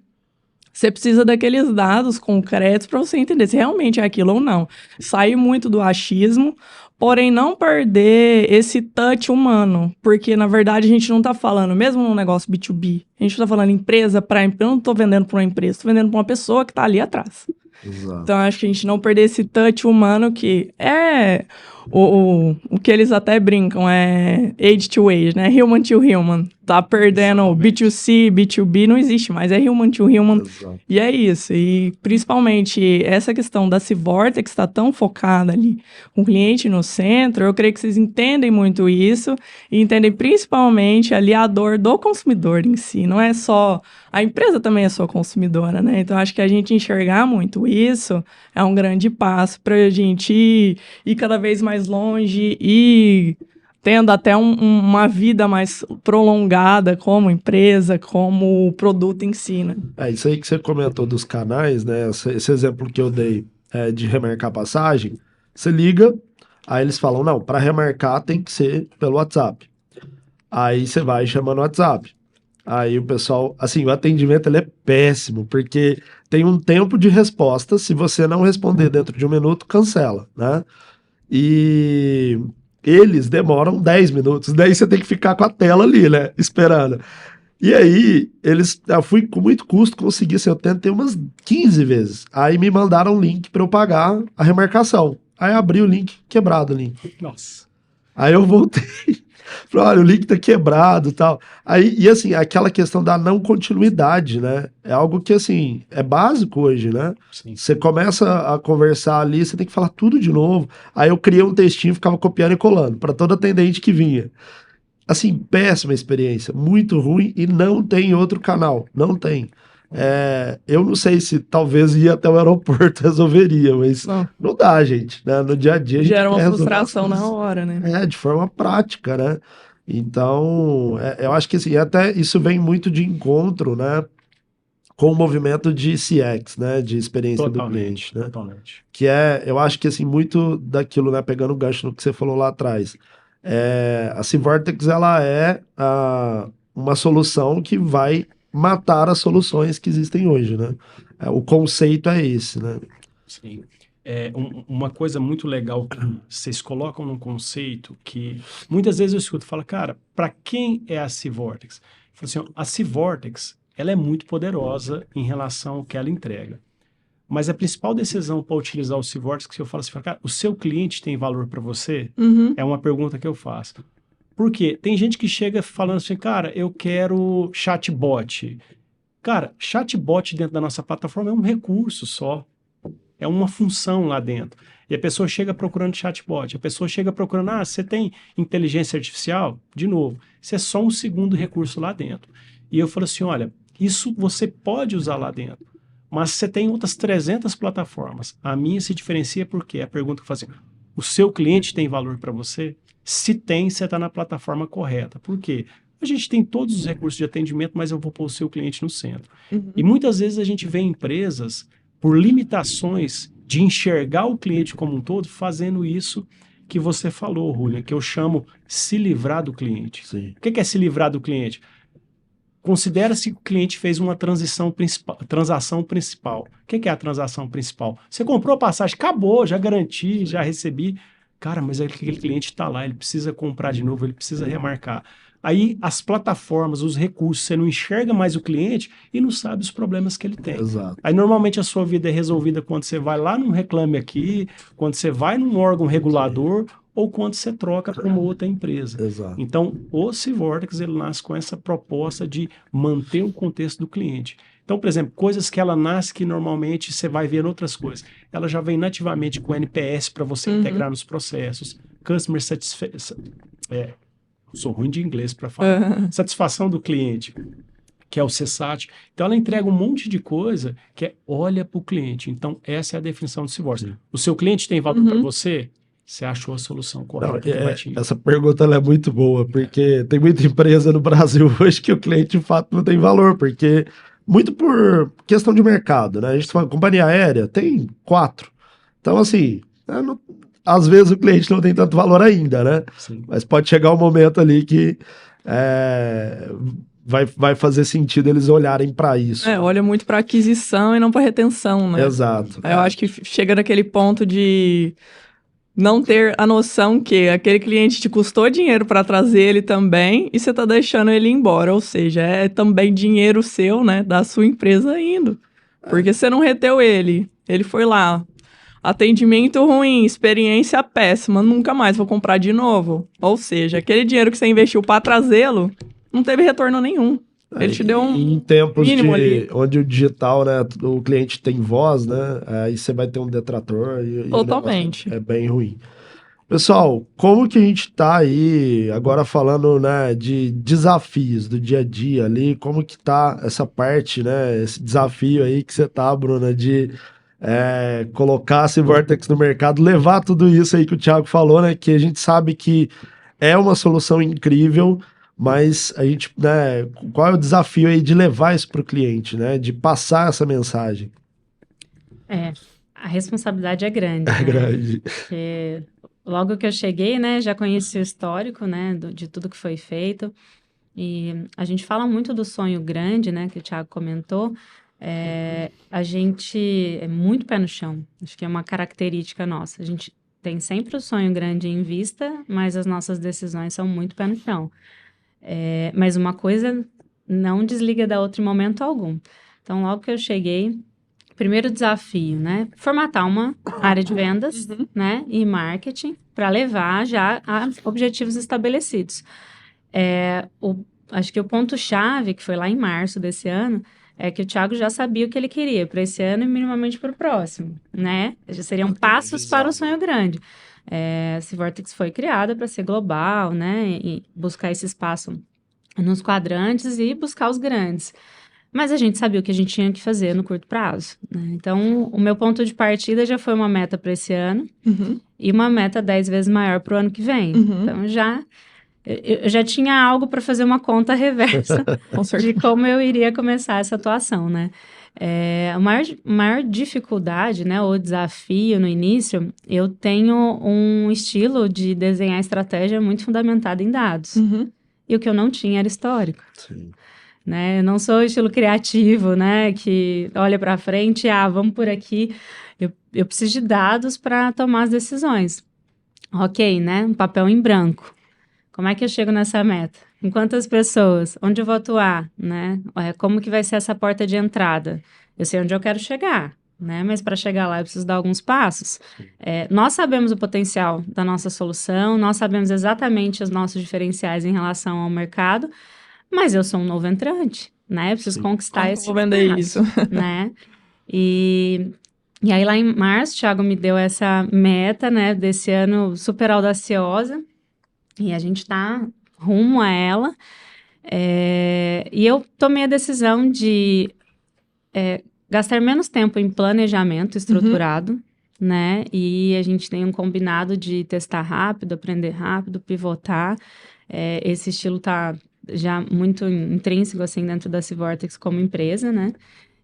você precisa daqueles dados concretos para você entender se realmente é aquilo ou não. Sair muito do achismo, porém não perder esse touch humano, porque na verdade a gente não está falando, mesmo num negócio B2B, a gente está falando empresa para empresa, eu não estou vendendo para uma empresa, estou vendendo para uma pessoa que está ali atrás. Exato. Então acho que a gente não perder esse touch humano que é o que eles até brincam, é age to age, né? Human to human. Tá perdendo B2C, B2B, não existe mais, é human to human. Exato. E é isso. E principalmente essa questão da Civortex está tão focada ali com o cliente no centro, eu creio que vocês entendem muito isso e entendem principalmente ali a dor do consumidor em si. Não é só... A empresa também é sua consumidora, né? Então acho que a gente enxergar muito isso é um grande passo para a gente ir cada vez mais longe e tendo até uma vida mais prolongada como empresa, como produto em si, né? Isso aí que você comentou dos canais, né? Esse exemplo que eu dei de remarcar passagem, você liga, aí eles falam, não, para remarcar tem que ser pelo WhatsApp. Aí você vai chamando o WhatsApp. Aí o pessoal, assim, o atendimento ele é péssimo, porque tem um tempo de resposta, se você não responder dentro de 1 minuto, cancela, né? E eles demoram 10 minutos, daí você tem que ficar com a tela ali, né, esperando. E aí, eu fui com muito custo, consegui, assim, eu tentei umas 15 vezes. Aí me mandaram um link para eu pagar a remarcação. Aí abri o link, quebrado o link. Nossa. Aí eu voltei, falei, olha, o link tá quebrado e tal. Aí, e assim, aquela questão da não continuidade, né? É algo que, assim, é básico hoje, né? Sim. Você começa a conversar ali, você tem que falar tudo de novo. Aí eu criei um textinho, ficava copiando e colando para todo atendente que vinha. Assim, péssima experiência, muito ruim e não tem outro canal, não tem. Eu não sei se talvez ir até o aeroporto resolveria, mas não dá, gente, né? No dia a dia a gente gera uma quer frustração na hora, né? de forma prática, né? Então, eu acho que assim, até isso vem muito de encontro, né? Com o movimento de CX, né? De experiência do cliente, né? Totalmente. Que eu acho que assim, muito daquilo, né? Pegando o gancho no que você falou lá atrás. A Civortex, ela é uma solução que vai matar as soluções que existem hoje, né? O conceito é esse, né? Sim. Uma coisa muito legal que vocês colocam num conceito que muitas vezes eu escuto, falo, cara, para quem é a Civortex? Assim, a Civortex, ela é muito poderosa em relação ao que ela entrega. Mas a principal decisão para utilizar o Civortex, que eu falo assim, cara, o seu cliente tem valor para você? Uhum. É uma pergunta que eu faço. Por quê? Tem gente que chega falando assim, cara, eu quero chatbot. Cara, chatbot dentro da nossa plataforma é um recurso só. É uma função lá dentro. E a pessoa chega procurando chatbot. A pessoa chega procurando, você tem inteligência artificial? De novo, isso é só um segundo recurso lá dentro. E eu falo assim, olha, isso você pode usar lá dentro. Mas você tem outras 300 plataformas. A minha se diferencia porque a pergunta que eu faço assim, o seu cliente tem valor para você? Se tem, você está na plataforma correta. Por quê? A gente tem todos os recursos de atendimento, mas eu vou pôr o seu cliente no centro. Uhum. E muitas vezes a gente vê empresas, por limitações de enxergar o cliente como um todo, fazendo isso que você falou, Julian, que eu chamo se livrar do cliente. Sim. O que é se livrar do cliente? Considera-se que o cliente fez uma transação principal. O que é a transação principal? Você comprou a passagem, acabou, já garanti, já recebi. Cara, mas aquele cliente está lá, ele precisa comprar de novo, ele precisa remarcar. Aí as plataformas, os recursos, você não enxerga mais o cliente e não sabe os problemas que ele tem. Exato. Aí normalmente a sua vida é resolvida quando você vai lá num Reclame Aqui, quando você vai num órgão regulador ou quando você troca para uma outra empresa. Exato. Então, o Civortex, ele nasce com essa proposta de manter o contexto do cliente. Então, por exemplo, coisas que ela nasce que normalmente você vai ver em outras coisas. Ela já vem nativamente com NPS para você integrar nos processos. Customer Satisfaction. Sou ruim de inglês para falar. Satisfação do cliente, que é o CSAT. Então, ela entrega um monte de coisa que olha para o cliente. Então, essa é a definição do Ciborgue. O seu cliente tem valor para você? Você achou a solução correta. Essa pergunta ela é muito boa, porque tem muita empresa no Brasil hoje que o cliente, de fato, não tem valor, porque muito por questão de mercado, né? A gente fala, companhia aérea, tem 4. Então, assim, às vezes o cliente não tem tanto valor ainda, né? Sim. Mas pode chegar um momento ali que vai fazer sentido eles olharem para isso. Olha muito para aquisição e não para retenção, né? Exato. Eu acho que chega naquele ponto de não ter a noção que aquele cliente te custou dinheiro para trazer ele também e você tá deixando ele ir embora. Ou seja, é também dinheiro seu, né, da sua empresa indo. Porque você não reteu ele. Ele foi lá. Atendimento ruim, experiência péssima, nunca mais vou comprar de novo. Ou seja, aquele dinheiro que você investiu para trazê-lo não teve retorno nenhum. Ele te deu um em tempos mínimo ali. onde o digital, né, o cliente tem voz, né, aí você vai ter um detrator e Totalmente. é bem ruim. Pessoal, como que a gente tá aí agora falando, né, de desafios do dia a dia ali, como que tá essa parte, né, esse desafio aí que você tá, Bruna, de colocar esse Vortex no mercado, levar tudo isso aí que o Thiago falou, né, que a gente sabe que é uma solução incrível, mas a gente, né, qual é o desafio aí de levar isso para o cliente, né, de passar essa mensagem? A responsabilidade é grande, É né? grande. Porque logo que eu cheguei, né, já conheci o histórico, né, de tudo que foi feito. E a gente fala muito do sonho grande, né, que o Thiago comentou. A gente é muito pé no chão. Acho que é uma característica nossa. A gente tem sempre o sonho grande em vista, mas as nossas decisões são muito pé no chão. Mas uma coisa não desliga da outra em momento algum. Então, logo que eu cheguei, primeiro desafio, né? Formatar uma área de vendas, né? E marketing para levar já a objetivos estabelecidos. Acho que o ponto-chave, que foi lá em março desse ano, é que o Thiago já sabia o que ele queria para esse ano e minimamente para o próximo, né? Já seriam passos para o sonho grande. A Civortex foi criada para ser global, né? E buscar esse espaço nos quadrantes e buscar os grandes. Mas a gente sabia o que a gente tinha que fazer no curto prazo, né? Então, o meu ponto de partida já foi uma meta para esse ano e uma meta 10 vezes maior para o ano que vem. Então, eu já tinha algo para fazer uma conta reversa de como eu iria começar essa atuação, né? A maior dificuldade, né, ou desafio no início, eu tenho um estilo de desenhar estratégia muito fundamentado em dados. E o que eu não tinha era histórico. Sim. Né? Eu não sou estilo criativo, né, que olha para frente, vamos por aqui. Eu preciso de dados para tomar as decisões. Ok, né? Um papel em branco. Como é que eu chego nessa meta? Com quantas pessoas? Onde eu vou atuar? Né? Como que vai ser essa porta de entrada? Eu sei onde eu quero chegar, né? Mas para chegar lá eu preciso dar alguns passos. Nós sabemos o potencial da nossa solução, nós sabemos exatamente os nossos diferenciais em relação ao mercado, mas eu sou um novo entrante, né? Eu preciso conquistar esse espaço, vender isso, né? E aí lá em março, o Thiago me deu essa meta, né? Desse ano super audaciosa. E a gente está rumo a ela. E eu tomei a decisão de gastar menos tempo em planejamento estruturado, né? E a gente tem um combinado de testar rápido, aprender rápido, pivotar. Esse estilo está já muito intrínseco, assim, dentro da Civortex como empresa, né?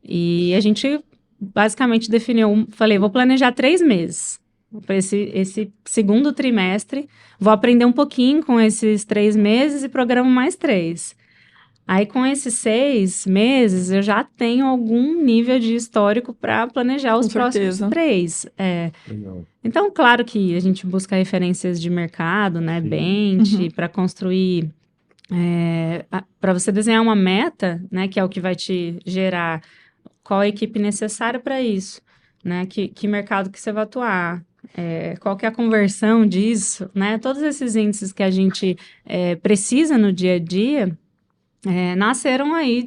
E a gente basicamente definiu, falei, vou planejar 3 meses. Para esse segundo trimestre, vou aprender um pouquinho com esses 3 meses e programo mais 3. Aí, com esses 6 meses, eu já tenho algum nível de histórico para planejar os próximos 3. Então, claro que a gente busca referências de mercado, né? Bench, para construir... para você desenhar uma meta, né? Que é o que vai te gerar qual a equipe necessária para isso, né? Que mercado que você vai atuar. Qual que é a conversão disso, né? Todos esses índices que a gente precisa no dia a dia nasceram aí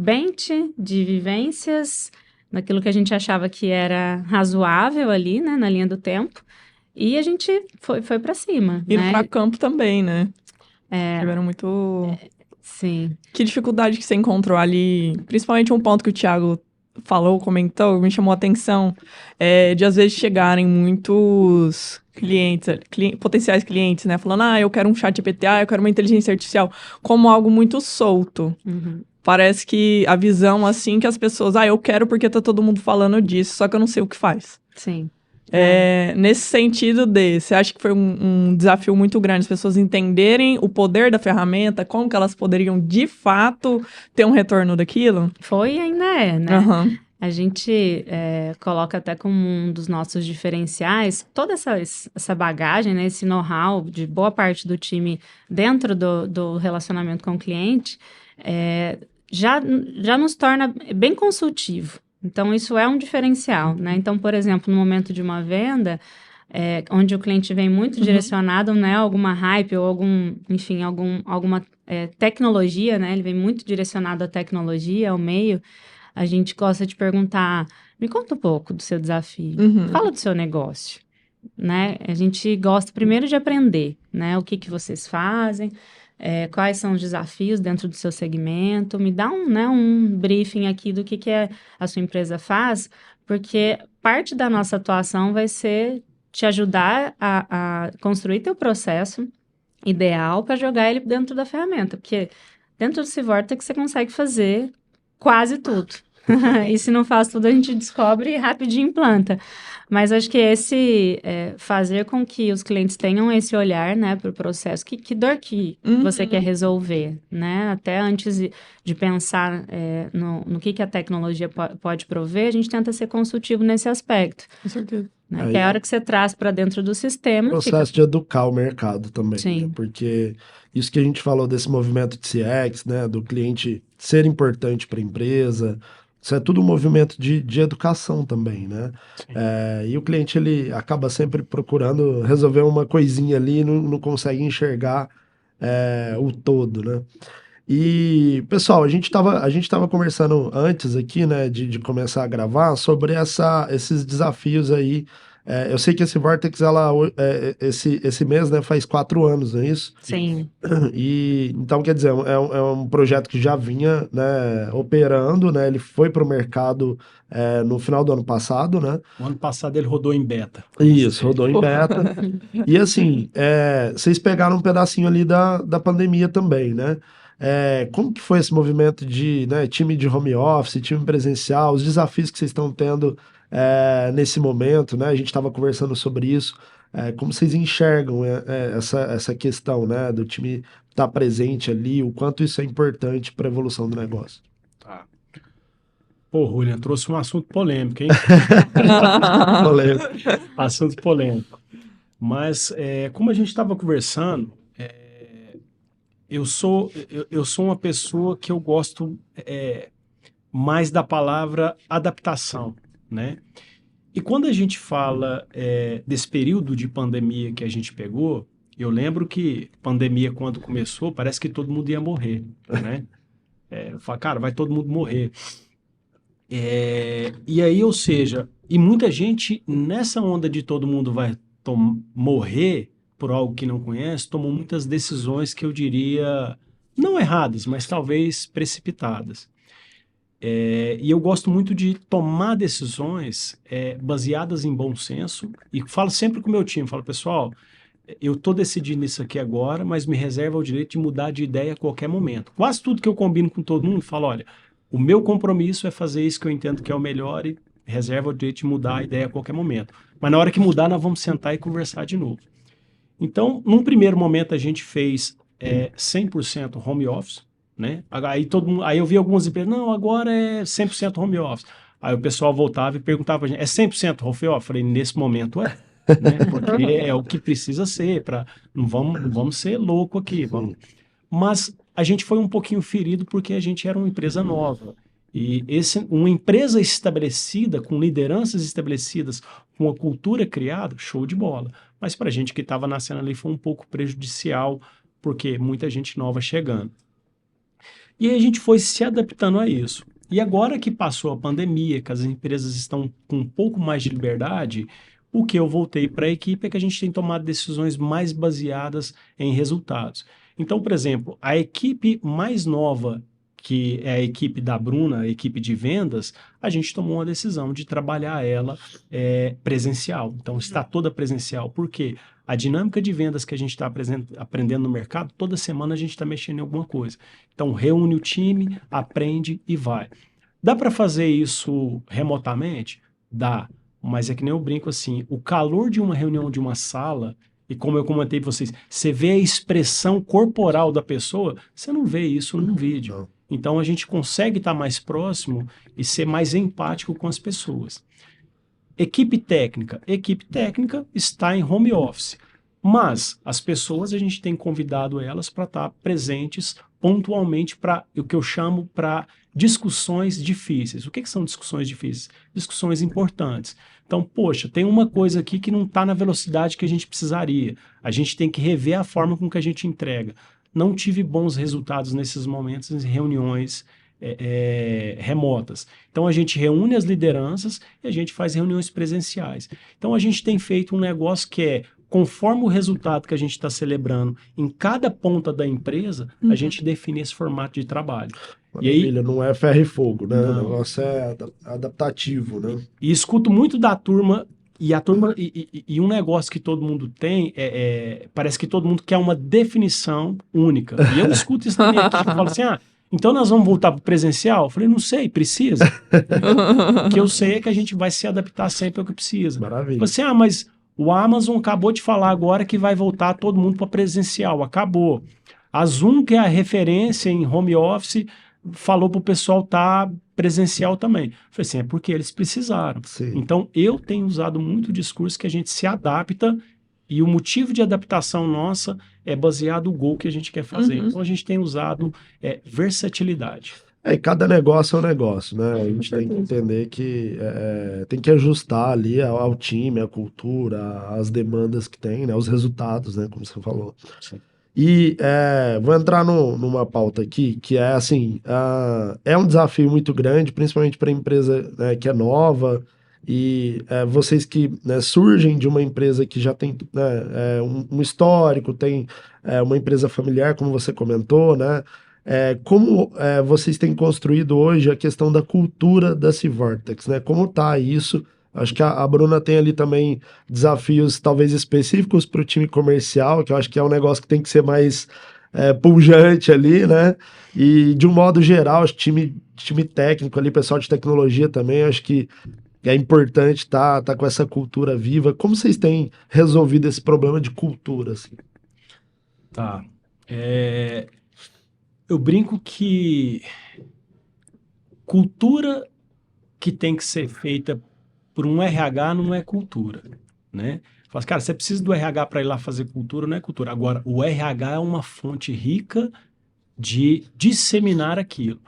bench de vivências, naquilo que a gente achava que era razoável ali, né, na linha do tempo, e a gente foi para cima, Ir né? pra campo também, né? Tiveram muito... Sim. Que dificuldade que você encontrou ali? Principalmente um ponto que o Thiago falou, comentou, me chamou a atenção, de às vezes chegarem muitos clientes, potenciais clientes, né? Falando, eu quero um chat GPT, eu quero uma inteligência artificial, como algo muito solto. Uhum. Parece que a visão, assim, que as pessoas, eu quero porque tá todo mundo falando disso, só que eu não sei o que faz. Sim. Nesse sentido você acha que foi um desafio muito grande as pessoas entenderem o poder da ferramenta, como que elas poderiam, de fato, ter um retorno daquilo? Foi e ainda é, né? Uhum. A gente coloca até como um dos nossos diferenciais toda essa bagagem, né, esse know-how de boa parte do time dentro do relacionamento com o cliente, já nos torna bem consultivo. Então, isso é um diferencial, né? Então, por exemplo, no momento de uma venda, onde o cliente vem muito direcionado, né, alguma hype ou alguma tecnologia, né? Ele vem muito direcionado à tecnologia, ao meio. A gente gosta de perguntar, me conta um pouco do seu desafio, fala do seu negócio, né? A gente gosta primeiro de aprender, né? O que vocês fazem, quais são os desafios dentro do seu segmento, me dá um briefing aqui do que a sua empresa faz, porque parte da nossa atuação vai ser te ajudar a construir teu processo ideal para jogar ele dentro da ferramenta, porque dentro do Civortex você consegue fazer quase tudo. E se não faz tudo, a gente descobre e rapidinho implanta. Mas acho que fazer com que os clientes tenham esse olhar, né, para o processo, que dor que você quer resolver, né? Até antes de pensar no que a tecnologia pode prover, a gente tenta ser consultivo nesse aspecto. Com certeza. Né? Que é a hora que você traz para dentro do sistema. Processo de educar o mercado também. Sim. Né? Porque isso que a gente falou desse movimento de CX, né, do cliente ser importante para a empresa, isso é tudo um movimento de educação também, né? E o cliente, ele acaba sempre procurando resolver uma coisinha ali e não consegue enxergar o todo, né? E, pessoal, a gente tava conversando antes aqui, né, de começar a gravar sobre esses desafios aí. Eu sei que esse Vortex, esse mês, né, faz 4 anos, não é isso? Sim. E, então, quer dizer, é um projeto que já vinha, né, operando, né, ele foi para o mercado no final do ano passado, né? O ano passado ele rodou em beta. Isso, rodou em beta. E assim, vocês pegaram um pedacinho ali da pandemia também, né? Como que foi esse movimento de, né, time de home office, time presencial, os desafios que vocês estão tendo nesse momento, né? A gente estava conversando sobre isso. Como vocês enxergam essa questão, né, do time estar presente ali, o quanto isso é importante para a evolução do negócio? Tá. Pô, Julian, trouxe um assunto polêmico, hein? Polêmico. Assunto polêmico. Mas, como a gente estava conversando, eu sou uma pessoa que eu gosto mais da palavra adaptação, né? E quando a gente fala desse período de pandemia que a gente pegou, eu lembro que pandemia, quando começou, parece que todo mundo ia morrer, né? Eu falo, cara, vai todo mundo morrer. E aí, ou seja, e muita gente, nessa onda de todo mundo vai morrer por algo que não conhece, tomou muitas decisões que eu diria, não erradas, mas talvez precipitadas. E eu gosto muito de tomar decisões baseadas em bom senso, e falo sempre com o meu time, falo, pessoal, eu estou decidindo isso aqui agora, mas me reserva o direito de mudar de ideia a qualquer momento. Quase tudo que eu combino com todo mundo, falo, olha, o meu compromisso é fazer isso que eu entendo que é o melhor e reserva o direito de mudar a ideia a qualquer momento. Mas na hora que mudar, nós vamos sentar e conversar de novo. Então, num primeiro momento, a gente fez 100% home office, né? Aí eu vi algumas empresas, não, agora é 100% home office. Aí o pessoal voltava e perguntava pra gente, é 100% home office? Eu falei, nesse momento né? Porque é o que precisa ser, não vamos ser louco aqui. Vamos. Mas a gente foi um pouquinho ferido porque a gente era uma empresa nova. E uma empresa estabelecida, com lideranças estabelecidas, com uma cultura criada, show de bola. Mas para a gente que estava nascendo ali foi um pouco prejudicial, porque muita gente nova chegando. E aí a gente foi se adaptando a isso. E agora que passou a pandemia, que as empresas estão com um pouco mais de liberdade, o que eu voltei para a equipe é que a gente tem tomado decisões mais baseadas em resultados. Então, por exemplo, a equipe mais nova, que é a equipe da Bruna, a equipe de vendas, a gente tomou uma decisão de trabalhar ela presencial. Então, está toda presencial. Por quê? A dinâmica de vendas que a gente está aprendendo no mercado, toda semana a gente está mexendo em alguma coisa. Então, reúne o time, aprende e vai. Dá para fazer isso remotamente? Dá. Mas é que nem eu brinco assim, o calor de uma reunião de uma sala, e como eu comentei para vocês, você vê a expressão corporal da pessoa, você não vê isso num vídeo. Não. Então a gente consegue estar mais próximo e ser mais empático com as pessoas. Equipe técnica está em home office, mas as pessoas a gente tem convidado elas para estar presentes pontualmente para o que eu chamo para discussões difíceis. O que são discussões difíceis? Discussões importantes. Então, poxa, tem uma coisa aqui que não está na velocidade que a gente precisaria. A gente tem que rever a forma com que a gente entrega. Não tive bons resultados nesses momentos em reuniões remotas. Então, a gente reúne as lideranças e a gente faz reuniões presenciais. Então, a gente tem feito um negócio que é, conforme o resultado que a gente está celebrando em cada ponta da empresa, a gente define esse formato de trabalho. Maravilha, E aí, não é ferro e fogo, né? Não. O negócio é adaptativo, né? e escuto muito da turma, e um negócio que todo mundo tem, parece que todo mundo quer uma definição única. E eu escuto isso também aqui, eu falo assim, então nós vamos voltar para o presencial? Eu falei, não sei, precisa. O que eu sei é que a gente vai se adaptar sempre ao que precisa. Maravilha. Eu falei assim, mas o Amazon acabou de falar agora que vai voltar todo mundo para presencial, acabou. A Zoom, que é a referência em home office, falou para o pessoal estar presencial também. Eu falei assim, é porque eles precisaram. Sim. Então, eu tenho usado muito o discurso que a gente se adapta e o motivo de adaptação nossa é baseado no gol que a gente quer fazer. Então, a gente tem usado versatilidade. E cada negócio é um negócio, né? A gente tem que entender que tem que ajustar ali ao time, à cultura, às demandas que tem, né? Os resultados, né? Como você falou. Sim. E vou entrar numa pauta aqui que é assim, é um desafio muito grande, principalmente para a empresa, né, que é nova e vocês que, né, surgem de uma empresa que já tem, né, um histórico, tem uma empresa familiar, como você comentou, né? Como vocês têm construído hoje a questão da cultura da Civortex, né? Como tá isso? Acho que a Bruna tem ali também desafios talvez específicos para o time comercial, que eu acho que é um negócio que tem que ser mais pujante ali, né? E de um modo geral, acho que time técnico ali, pessoal de tecnologia também, acho que é importante tá com essa cultura viva. Como vocês têm resolvido esse problema de cultura, assim? Tá. Eu brinco que cultura que tem que ser feita por um RH não é cultura, né? Fala assim, cara, você precisa do RH para ir lá fazer cultura, não é cultura. Agora, o RH é uma fonte rica de disseminar aquilo.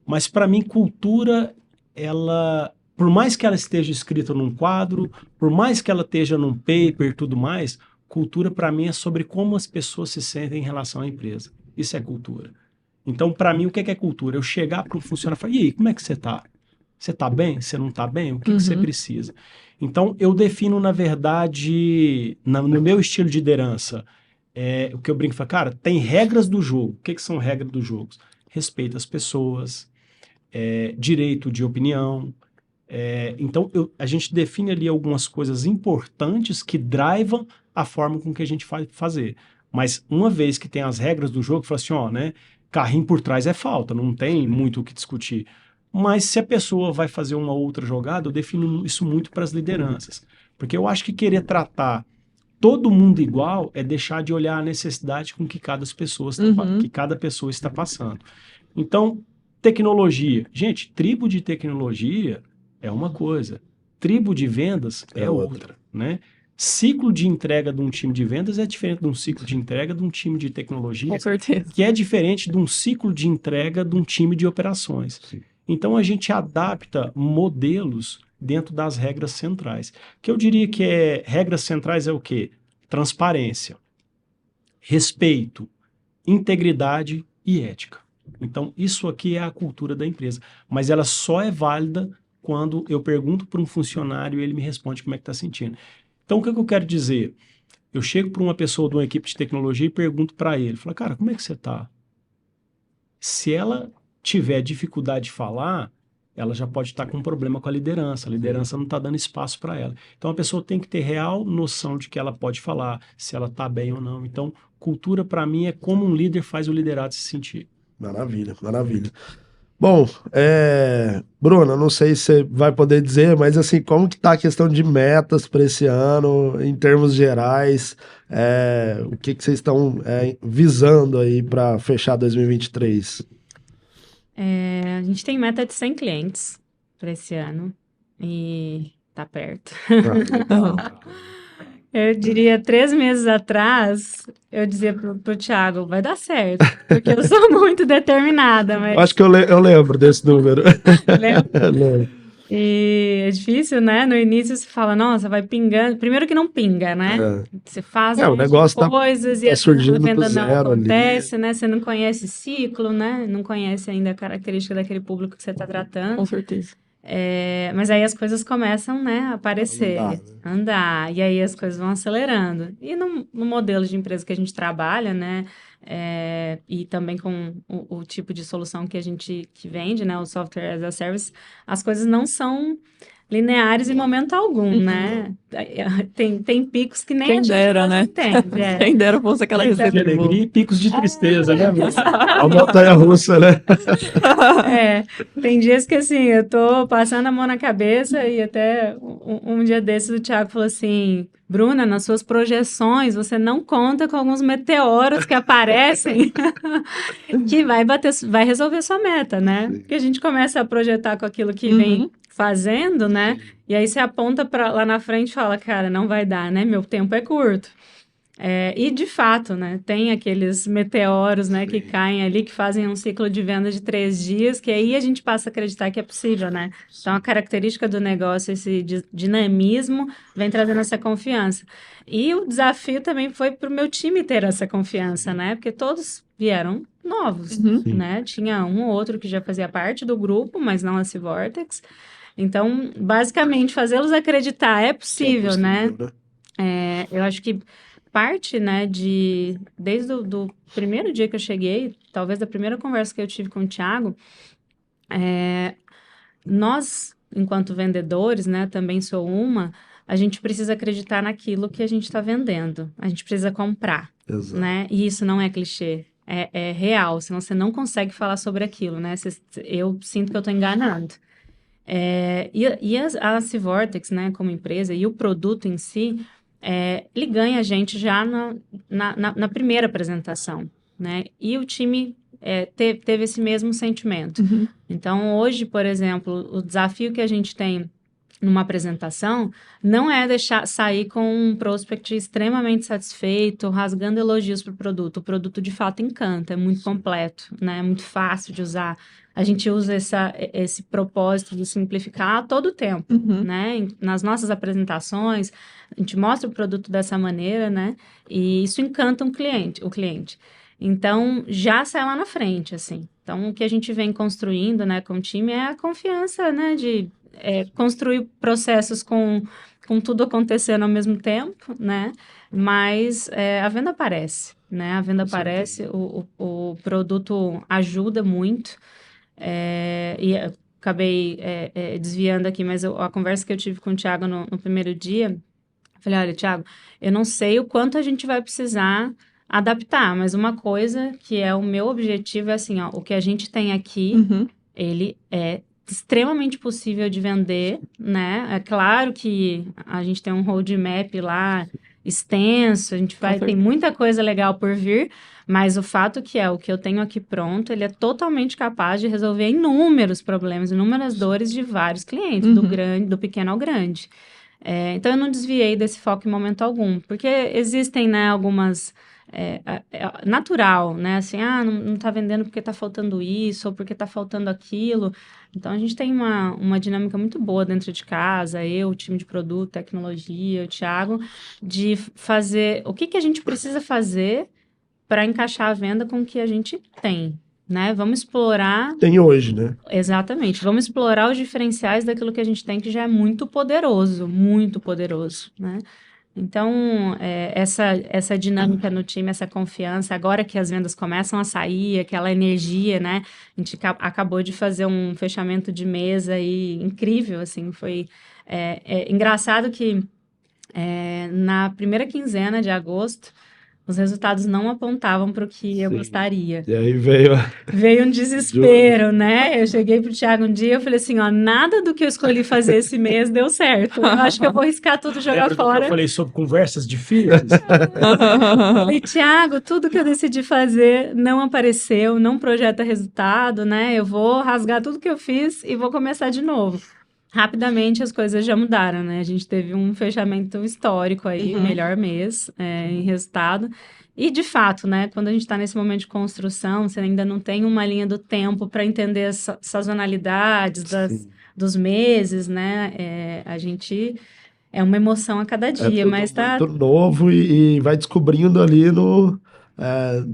Mas, para mim, cultura, ela, por mais que ela esteja escrita num quadro, por mais que ela esteja num paper e tudo mais, cultura, para mim, é sobre como as pessoas se sentem em relação à empresa. Isso é cultura. Então, para mim, o que é cultura? Eu chegar para o funcionário e falar, e aí, como é que você está? Você está bem? Você não está bem? O que você precisa? Então, eu defino, na verdade, no meu estilo de liderança, o que eu brinco, falo, cara, tem regras do jogo. O que são regras do jogo? Respeito às pessoas, direito de opinião. Então, a gente define ali algumas coisas importantes que drivam a forma com que a gente vai fazer. Mas, uma vez que tem as regras do jogo, fala assim, né, carrinho por trás é falta, não tem muito o que discutir. Mas se a pessoa vai fazer uma outra jogada, eu defino isso muito para as lideranças. Porque eu acho que querer tratar todo mundo igual é deixar de olhar a necessidade com que cada pessoa está passando. Então, tecnologia. Gente, tribo de tecnologia é uma coisa. Tribo de vendas é outra, né? Ciclo de entrega de um time de vendas é diferente de um ciclo de entrega de um time de tecnologia. Com certeza. Que é diferente de um ciclo de entrega de um time de operações. Sim. Então, a gente adapta modelos dentro das regras centrais. Que eu diria que regras centrais é o quê? Transparência, respeito, integridade e ética. Então, isso aqui é a cultura da empresa. Mas ela só é válida quando eu pergunto para um funcionário e ele me responde como é que está sentindo. Então, o que eu quero dizer? Eu chego para uma pessoa de uma equipe de tecnologia e pergunto para ele, falo, cara, como é que você está? Se ela tiver dificuldade de falar, ela já pode estar com um problema com a liderança não está dando espaço para ela. Então, a pessoa tem que ter real noção de que ela pode falar, se ela está bem ou não. Então, cultura, para mim, é como um líder faz o liderado se sentir. Maravilha, maravilha. Bom, Bruna, não sei se você vai poder dizer, mas assim, como que tá a questão de metas para esse ano, em termos gerais? O que que vocês estão visando aí para fechar 2023? A gente tem meta de 100 clientes para esse ano e tá perto. Eu diria 3 meses atrás, eu dizia pro Thiago, vai dar certo, porque eu sou muito determinada, mas Acho que eu lembro desse número. lembra? Eu lembro. E é difícil, né? No início você fala, nossa, vai pingando. Primeiro que não pinga, né? Você faz o um monte de negócio coisas e tá a surgindo do venda não zero ali. acontece, né? Você não conhece ciclo, né? Não conhece ainda a característica daquele público que você está tratando. Com certeza. Mas aí as coisas começam, né, a aparecer, andar, e aí as coisas vão acelerando. E no modelo de empresa que a gente trabalha, né, e também com o tipo de solução que a gente vende, né, o software as a service, as coisas não são lineares em momento algum, né? Tem picos que nem Quem a gente dera, mesmo né? entende. Quem dera fosse aquela De receita de bolo. alegria e picos de tristeza, né? A montanha-russa, né? Tem dias que assim, eu tô passando a mão na cabeça e até um dia desses o Thiago falou assim, Bruna, nas suas projeções você não conta com alguns meteoros que aparecem que vai resolver sua meta, né? Porque a gente começa a projetar com aquilo que vem fazendo, né? E aí você aponta para lá na frente e fala, cara, não vai dar, né? Meu tempo é curto. E de fato, né, tem aqueles meteoros, né, que caem ali, que fazem um ciclo de venda de 3 dias, que aí a gente passa a acreditar que é possível, né? Então, a característica do negócio, esse dinamismo, vem trazendo essa confiança. E o desafio também foi para o meu time ter essa confiança, né? Porque todos vieram novos, né? Tinha um ou outro que já fazia parte do grupo, mas não a Vortex. Então, basicamente, fazê-los acreditar é possível, né? Eu acho que parte, né, desde o primeiro dia que eu cheguei, talvez da primeira conversa que eu tive com o Thiago, nós, enquanto vendedores, né, também sou uma, a gente precisa acreditar naquilo que a gente está vendendo. A gente precisa comprar, né? E isso não é clichê, é real, senão você não consegue falar sobre aquilo, né? Eu sinto que eu estou enganando. A Vortex, né, como empresa, e o produto em si, ele ganha a gente já na primeira apresentação, né? E o time teve esse mesmo sentimento. Então, hoje, por exemplo, o desafio que a gente tem numa apresentação não é deixar sair com um prospect extremamente satisfeito, rasgando elogios para o produto. O produto, de fato, encanta, é muito completo, né? É muito fácil de usar. A gente usa esse propósito de simplificar a todo tempo, né? Nas nossas apresentações, a gente mostra o produto dessa maneira, né? E isso encanta o cliente. Então, já sai lá na frente, assim. Então, o que a gente vem construindo, né, com o time é a confiança, né, de construir processos com tudo acontecendo ao mesmo tempo, né? Mas a venda aparece, né? A venda aparece, o produto ajuda muito. E acabei desviando aqui, mas a conversa que eu tive com o Thiago no primeiro dia, eu falei, olha, Thiago, eu não sei o quanto a gente vai precisar adaptar, mas uma coisa que é o meu objetivo é assim, ó, o que a gente tem aqui, ele é extremamente possível de vender, né? É claro que a gente tem um roadmap lá extenso, a gente tem muita coisa legal por vir, mas o fato que o que eu tenho aqui pronto, ele é totalmente capaz de resolver inúmeros problemas, inúmeras dores de vários clientes, do pequeno ao grande. Então, eu não desviei desse foco em momento algum, porque existem, né, algumas... natural, né? Assim, não tá vendendo porque tá faltando isso, ou porque tá faltando aquilo. Então, a gente tem uma dinâmica muito boa dentro de casa, eu, o time de produto, tecnologia, o Thiago, de fazer o que a gente precisa fazer para encaixar a venda com o que a gente tem, né? Vamos explorar... Tem hoje, né? Exatamente. Vamos explorar os diferenciais daquilo que a gente tem, que já é muito poderoso, né? Então, essa dinâmica no time, essa confiança, agora que as vendas começam a sair, aquela energia, né? A gente acabou de fazer um fechamento de mesa aí incrível, assim, foi engraçado que na primeira quinzena de agosto, os resultados não apontavam para o que eu Sim. gostaria. E aí veio um desespero, né? Eu cheguei pro Thiago um dia, eu falei assim, ó, nada do que eu escolhi fazer esse mês deu certo. Eu acho que eu vou riscar tudo, jogar Lembra do que fora. eu falei sobre conversas difíceis? Falei, Thiago, tudo que eu decidi fazer não apareceu, não projeta resultado, né? Eu vou rasgar tudo que eu fiz e vou começar de novo. Rapidamente as coisas já mudaram, né? A gente teve um fechamento histórico aí, melhor mês em resultado. E, de fato, né, quando a gente está nesse momento de construção, você ainda não tem uma linha do tempo para entender as sazonalidades dos meses, né? A gente... É uma emoção a cada dia, tudo mas tá muito novo e vai descobrindo ali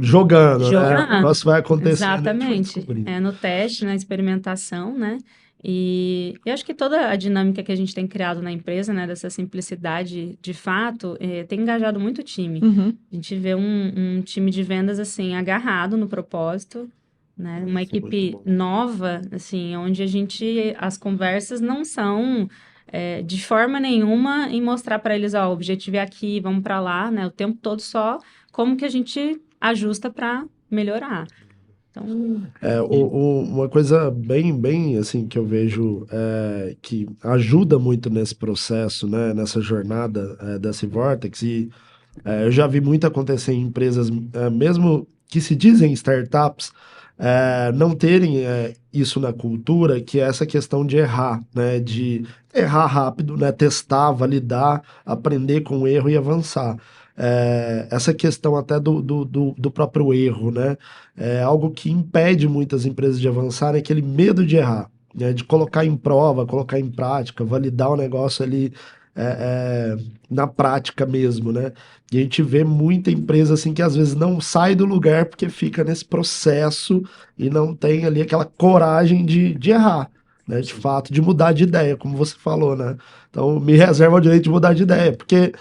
jogando, né? O negócio vai acontecendo. Exatamente. No teste, na experimentação, né? E eu acho que toda a dinâmica que a gente tem criado na empresa, né, dessa simplicidade, de fato, tem engajado muito o time. A gente vê um time de vendas, assim, agarrado no propósito, né? Uma equipe nova, assim, onde as conversas não são de forma nenhuma em mostrar para eles, ó, o objetivo é aqui, vamos para lá, né? O tempo todo só como que a gente ajusta para melhorar. Então, uma coisa bem assim que eu vejo que ajuda muito nesse processo, né, nessa jornada dessa Vortex, e eu já vi muito acontecer em empresas, mesmo que se dizem startups, não terem isso na cultura, que é essa questão de errar, né, de errar rápido, né, testar, validar, aprender com o erro e avançar. Essa questão até do próprio erro, né? É algo que impede muitas empresas de avançarem, aquele medo de errar, né? De colocar em prova, colocar em prática, validar o negócio ali na prática mesmo, né? E a gente vê muita empresa assim que às vezes não sai do lugar porque fica nesse processo e não tem ali aquela coragem de errar, né? De fato, de mudar de ideia, como você falou, né? Então, me reserva o direito de mudar de ideia, porque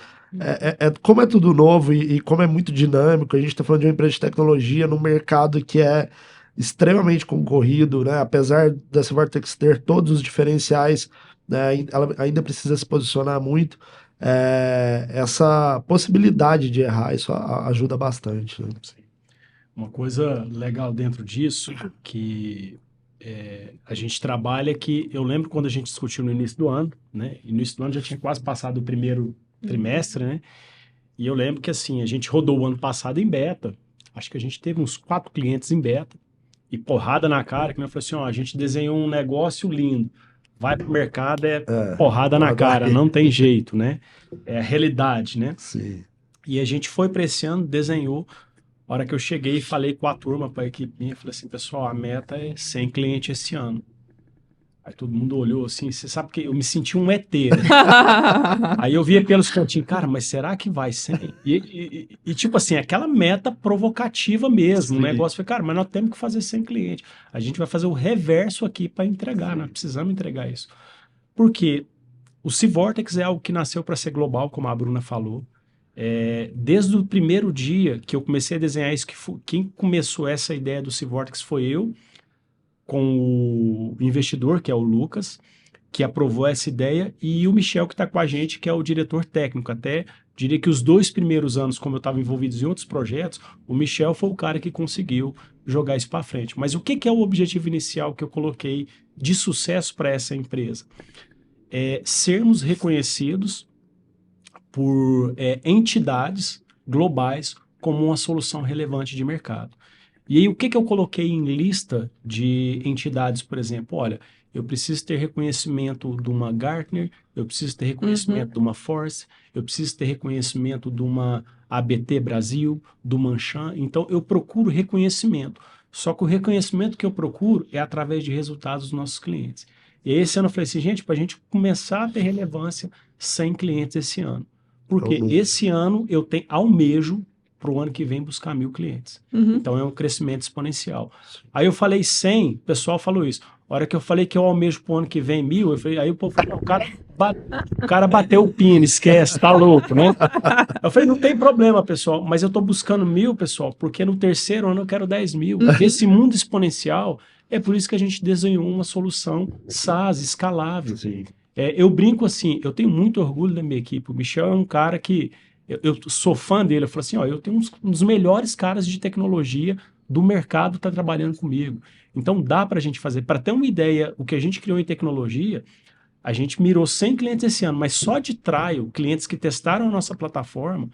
como é tudo novo e como é muito dinâmico, a gente está falando de uma empresa de tecnologia num mercado que é extremamente concorrido, né? Apesar dessa Vortex ter todos os diferenciais, né? Ela ainda precisa se posicionar muito. Essa possibilidade de errar, isso ajuda bastante, né? Uma coisa legal dentro disso, que a gente trabalha, que eu lembro quando a gente discutiu no início do ano, né? E no início do ano já tinha quase passado o primeiro trimestre, né? E eu lembro que, assim, a gente rodou o ano passado em beta, acho que a gente teve uns 4 clientes em beta, e porrada na cara, que eu falei assim, ó, a gente desenhou um negócio lindo, vai pro mercado, porrada na cara, não tem jeito, né? É a realidade, né? Sim. E a gente foi para esse ano, desenhou. A hora que eu cheguei e falei com a turma, para a equipe minha, falei assim, pessoal, a meta é 100 clientes esse ano. Aí todo mundo olhou assim, você sabe que eu me senti um ET, né? Aí eu via pelos cantinhos, cara, mas será que vai 100? E tipo assim, aquela meta provocativa mesmo, o negócio foi, cara, mas nós temos que fazer 100 clientes. A gente vai fazer o reverso aqui para entregar, nós precisamos entregar isso. Porque o C-Vortex é algo que nasceu para ser global, como a Bruna falou. Desde o primeiro dia que eu comecei a desenhar isso, quem começou essa ideia do C-Vortex foi eu, com o investidor, que é o Lucas, que aprovou essa ideia, e o Michel, que está com a gente, que é o diretor técnico. Até diria que os 2 primeiros anos, como eu estava envolvido em outros projetos, o Michel foi o cara que conseguiu jogar isso para frente. Mas o que é o objetivo inicial que eu coloquei de sucesso para essa empresa? Sermos reconhecidos por entidades globais como uma solução relevante de mercado. E aí, o que eu coloquei em lista de entidades, por exemplo? Olha, eu preciso ter reconhecimento de uma Gartner, eu preciso ter reconhecimento de uma Force, eu preciso ter reconhecimento de uma ABT Brasil, do Manchan. Então, eu procuro reconhecimento. Só que o reconhecimento que eu procuro é através de resultados dos nossos clientes. E aí, esse ano eu falei assim, gente, para a gente começar a ter relevância, 100 clientes esse ano. Porque esse ano eu almejo para o ano que vem buscar 1.000 clientes. Uhum. Então é um crescimento exponencial. Aí eu falei 100, o pessoal falou isso. A hora que eu falei que eu almejo para o ano que vem 1.000, eu falei, aí o povo falou, o cara bateu o pino, esquece, tá louco, né? Eu falei, não tem problema, pessoal, mas eu tô buscando 1.000, pessoal, porque no terceiro ano eu quero 10.000. Esse mundo exponencial, é por isso que a gente desenhou uma solução SaaS, escalável. Sim. Eu brinco assim, eu tenho muito orgulho da minha equipe. O Michel é um cara que eu sou fã dele. Eu falo assim, ó, eu tenho um dos melhores caras de tecnologia do mercado tá trabalhando comigo. Então dá para a gente fazer. Para ter uma ideia, o que a gente criou em tecnologia, a gente mirou 100 clientes esse ano, mas só de trial, clientes que testaram a nossa plataforma,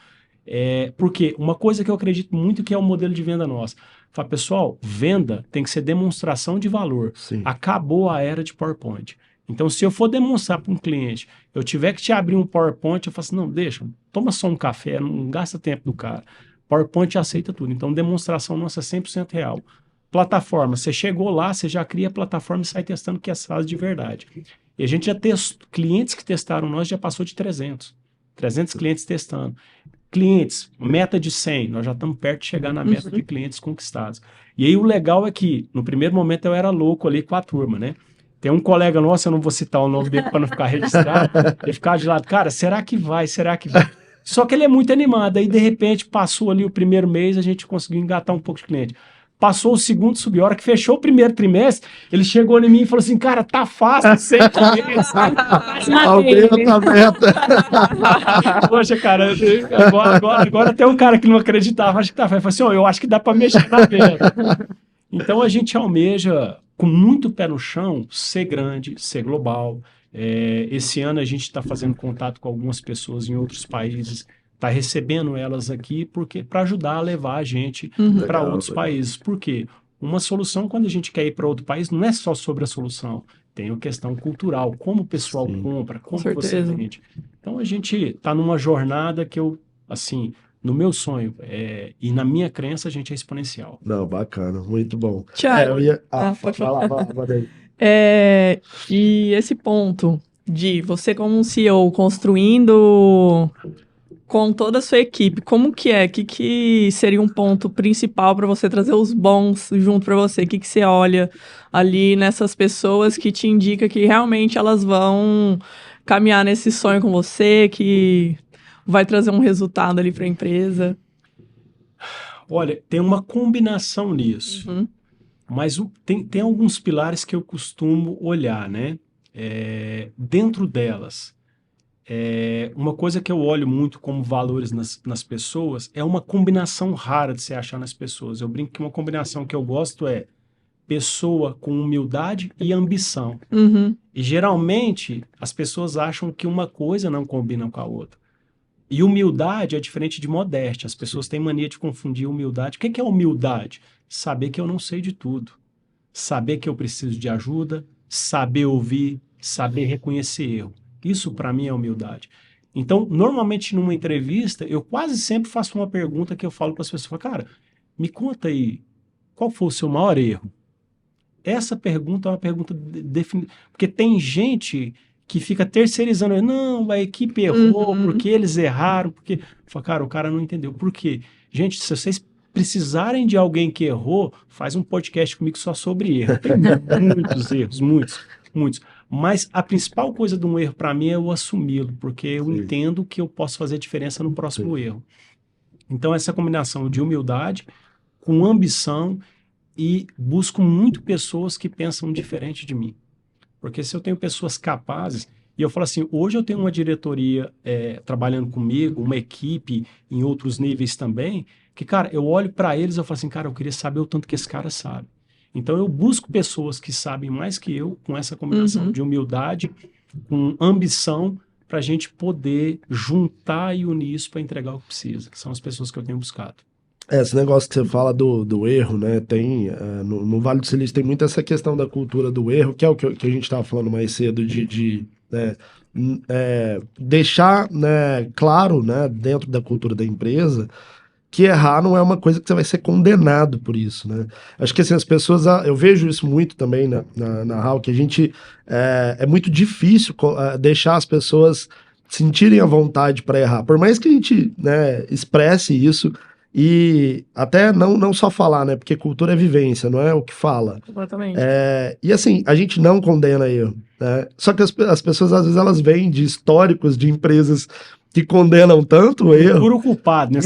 porque uma coisa que eu acredito muito que é o modelo de venda nosso. Fala, pessoal, venda tem que ser demonstração de valor. Sim. Acabou a era de PowerPoint. Então, se eu for demonstrar para um cliente, eu tiver que te abrir um PowerPoint, eu falo assim, não, deixa, toma só um café, não gasta tempo do cara. PowerPoint aceita tudo. Então, demonstração nossa é 100% real. Plataforma, você chegou lá, você já cria a plataforma e sai testando que é SaaS de verdade. E a gente já testou, clientes que testaram nós já passou de 300 clientes testando. Clientes, meta de 100, nós já estamos perto de chegar na meta de clientes conquistados. E aí o legal é que, no primeiro momento, eu era louco ali com a turma, né? Tem um colega nosso, eu não vou citar o nome dele para não ficar registrado, ele ficava de lado, cara, será que vai? Será que vai? Só que ele é muito animado, aí de repente passou ali o primeiro mês, a gente conseguiu engatar um pouco de cliente. Passou o segundo, subiu. A hora que fechou o primeiro trimestre, ele chegou em mim e falou assim, cara, tá fácil, 100 clientes. Aumenta a meta. Poxa, cara, agora tem um cara que não acreditava, acho que tá fácil. Eu falei assim, eu acho que dá para mexer na meta. Então a gente almeja, com muito pé no chão, ser grande, ser global. Esse ano a gente está fazendo contato com algumas pessoas em outros países, está recebendo elas aqui porque para ajudar a levar a gente para outros países. Por quê? Uma solução, quando a gente quer ir para outro país, não é só sobre a solução. Tem a questão cultural, como o pessoal compra, como você vende. Então a gente está numa jornada que eu, assim, no meu sonho e na minha crença, a gente é exponencial. Não, bacana, muito bom. Thiago, pode falar. E esse ponto de você como um CEO construindo com toda a sua equipe, como que é? O que seria um ponto principal para você trazer os bons junto para você? O que você olha ali nessas pessoas que te indica que realmente elas vão caminhar nesse sonho com você, que vai trazer um resultado ali para a empresa? Olha, tem uma combinação nisso. Mas tem alguns pilares que eu costumo olhar, né? Dentro delas, uma coisa que eu olho muito como valores nas pessoas é uma combinação rara de se achar nas pessoas. Eu brinco que uma combinação que eu gosto é pessoa com humildade e ambição. E geralmente as pessoas acham que uma coisa não combina com a outra. E humildade é diferente de modéstia. As pessoas têm mania de confundir humildade. O que é humildade? Saber que eu não sei de tudo. Saber que eu preciso de ajuda, saber ouvir, saber reconhecer erro. Isso, para mim, é humildade. Então, normalmente, numa entrevista, eu quase sempre faço uma pergunta que eu falo para as pessoas, cara, me conta aí, qual foi o seu maior erro? Essa pergunta é uma pergunta definitiva. Porque tem gente que fica terceirizando, não, a equipe errou, porque eles erraram, porque... Fala, cara, o cara não entendeu. Por quê? Gente, se vocês precisarem de alguém que errou, faz um podcast comigo só sobre erro. Tem muitos erros, muitos. Mas a principal coisa de um erro para mim é eu assumi-lo, porque eu entendo que eu posso fazer diferença no próximo erro. Então essa combinação de humildade com ambição e busco muito pessoas que pensam diferente de mim. Porque se eu tenho pessoas capazes, e eu falo assim, hoje eu tenho uma diretoria trabalhando comigo, uma equipe em outros níveis também, que, cara, eu olho para eles e eu falo assim, cara, eu queria saber o tanto que esse cara sabe. Então eu busco pessoas que sabem mais que eu, com essa combinação de humildade, com ambição, para a gente poder juntar e unir isso para entregar o que precisa, que são as pessoas que eu tenho buscado. Esse negócio que você fala do erro, né? Tem, no Vale do Silício tem muito essa questão da cultura do erro, que é o que a gente estava falando mais cedo, deixar, né, claro, né, dentro da cultura da empresa, que errar não é uma coisa que você vai ser condenado por isso, né? Acho que assim, as pessoas, eu vejo isso muito também na HAL, que a gente, é muito difícil deixar as pessoas sentirem a vontade para errar. Por mais que a gente, né, expresse isso, E até não só falar, né? Porque cultura é vivência, não é o que fala. Completamente. E assim, a gente não condena erro, né? Só que as pessoas, às vezes, elas vêm de históricos de empresas que condenam tanto o erro. Procura o culpado, né?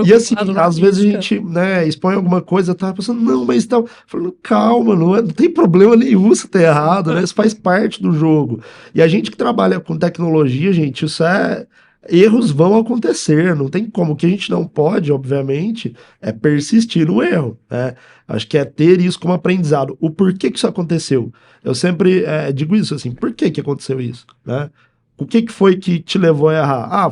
E assim, às vezes a gente, né, expõe alguma coisa, tá pensando, não, mas tá falando, calma, não tem problema nenhum se tá errado, né? Isso faz parte do jogo. E a gente que trabalha com tecnologia, gente, erros vão acontecer, não tem como. O que a gente não pode, obviamente, é persistir no erro, né? Acho que é ter isso como aprendizado. O porquê que isso aconteceu? Eu sempre digo isso, assim, por que aconteceu isso, né? O que foi que te levou a errar?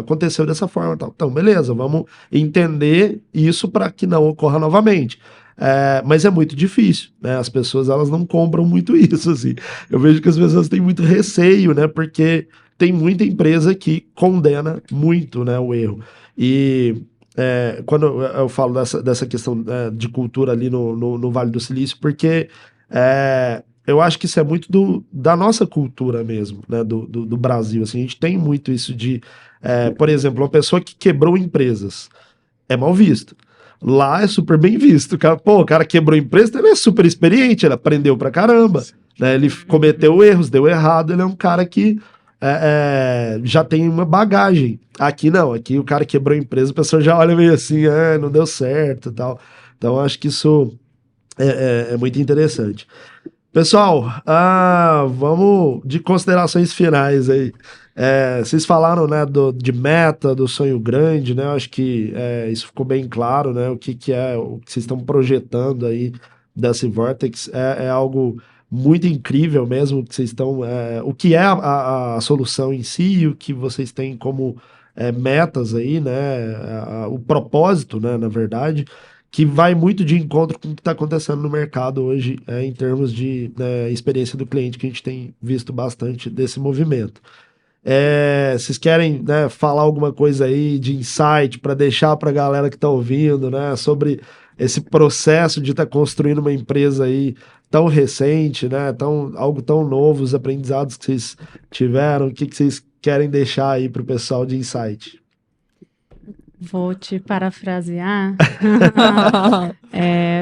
Aconteceu dessa forma, tal. Então, beleza, vamos entender isso para que não ocorra novamente. Mas é muito difícil, né? As pessoas, elas não compram muito isso, assim. Eu vejo que as pessoas têm muito receio, né? Porque tem muita empresa que condena muito, né, o erro. E quando eu falo dessa questão de cultura ali no Vale do Silício, porque eu acho que isso é muito da nossa cultura mesmo, né, do Brasil. Assim, a gente tem muito isso de, por exemplo, uma pessoa que quebrou empresas é mal visto. Lá é super bem visto. O cara quebrou a empresa, ele é super experiente, ele aprendeu pra caramba, né, ele cometeu erros, deu errado, ele é um cara que já tem uma bagagem. Aqui não, aqui o cara quebrou a empresa, a pessoa já olha meio assim, não deu certo e tal. Então acho que isso é muito interessante. Pessoal, vamos de considerações finais aí. Vocês falaram, né, de meta, do sonho grande, né? Eu acho que isso ficou bem claro, né? O que é o que vocês estão projetando aí da Vortex é algo muito incrível mesmo que vocês estão. O que é a solução em si e o que vocês têm como metas aí, né? O propósito, né? Na verdade que vai muito de encontro com o que está acontecendo no mercado hoje, em termos de experiência do cliente, que a gente tem visto bastante desse movimento. Vocês querem, né, falar alguma coisa aí de insight para deixar para a galera que está ouvindo, né, sobre esse processo de estar construindo uma empresa aí tão recente, né, algo tão novo, os aprendizados que vocês tiveram, o que vocês querem deixar aí para o pessoal de insight? Vou te parafrasear.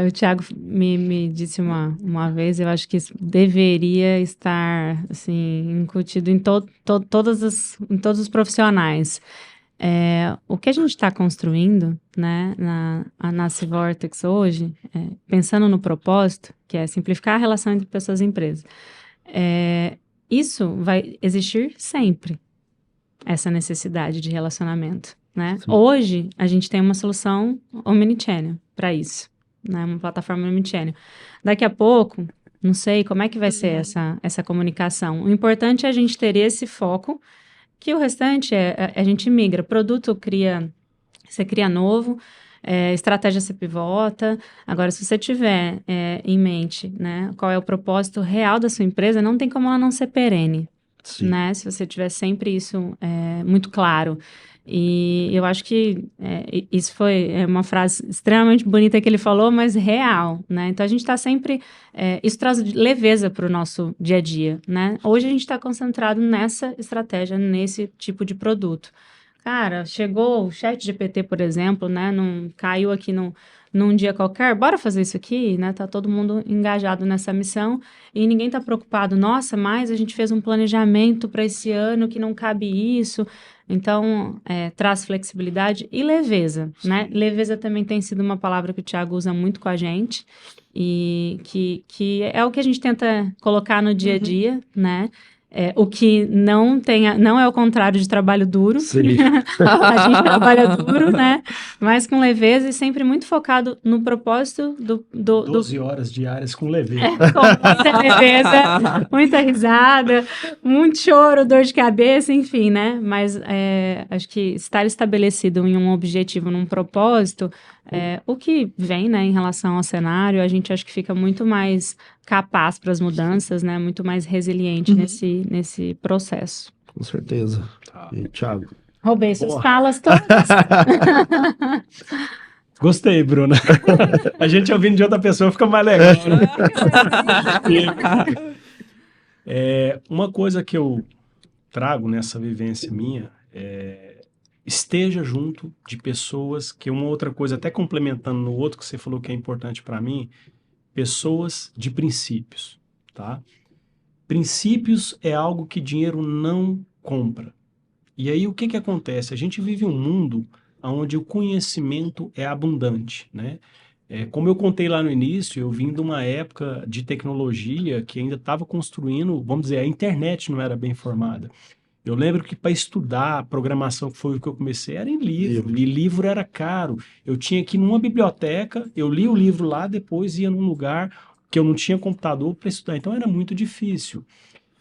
O Thiago me disse uma vez, eu acho que isso deveria estar assim, incutido em todos os profissionais. O que a gente está construindo, né, na Vortex hoje, pensando no propósito, que é simplificar a relação entre pessoas e empresas, isso vai existir sempre, essa necessidade de relacionamento. Né? Hoje, a gente tem uma solução omnichannel para isso, né? Uma plataforma omnichannel. Daqui a pouco, não sei como é que vai ser essa comunicação. O importante é a gente ter esse foco, que o restante a gente migra. Produto você cria novo, estratégia você pivota. Agora, se você tiver em mente, né, qual é o propósito real da sua empresa, não tem como ela não ser perene. Né? Se você tiver sempre isso muito claro. E eu acho que isso foi uma frase extremamente bonita que ele falou, mas real, né? Então, a gente está sempre... isso traz leveza para o nosso dia a dia, né? Hoje, a gente está concentrado nessa estratégia, nesse tipo de produto. Cara, chegou o ChatGPT, por exemplo, né? Caiu aqui num dia qualquer, bora fazer isso aqui, né? Tá todo mundo engajado nessa missão e ninguém tá preocupado. Nossa, mas a gente fez um planejamento para esse ano que não cabe isso. Então, traz flexibilidade e leveza, né? Leveza também tem sido uma palavra que o Thiago usa muito com a gente e que é o que a gente tenta colocar no dia a dia, né? O que não é o contrário de trabalho duro. Sim. A gente trabalha duro, né? Mas com leveza e sempre muito focado no propósito do 12 horas diárias com leveza. Com muita leveza, muita risada, muito choro, dor de cabeça, enfim, né? Mas acho que estar estabelecido em um objetivo, num propósito, o que vem, né, em relação ao cenário, a gente acho que fica muito mais capaz para as mudanças, né? Muito mais resiliente nesse processo. Com certeza. E Thiago? Roubei suas falas todas. Gostei, Bruna. A gente ouvindo de outra pessoa fica mais legal, né? Uma coisa que eu trago nessa vivência minha esteja junto de pessoas que uma outra coisa, até complementando no outro que você falou que é importante para mim, pessoas de princípios, tá? Princípios é algo que dinheiro não compra. E aí o que que acontece? A gente vive um mundo onde o conhecimento é abundante, né? Como eu contei lá no início, eu vim de uma época de tecnologia que ainda estava construindo, vamos dizer, a internet não era bem formada. Eu lembro que para estudar programação, que foi o que eu comecei, era em livro, e livro era caro. Eu tinha que ir numa biblioteca, eu li o livro lá, depois ia num lugar que eu não tinha computador para estudar, então era muito difícil.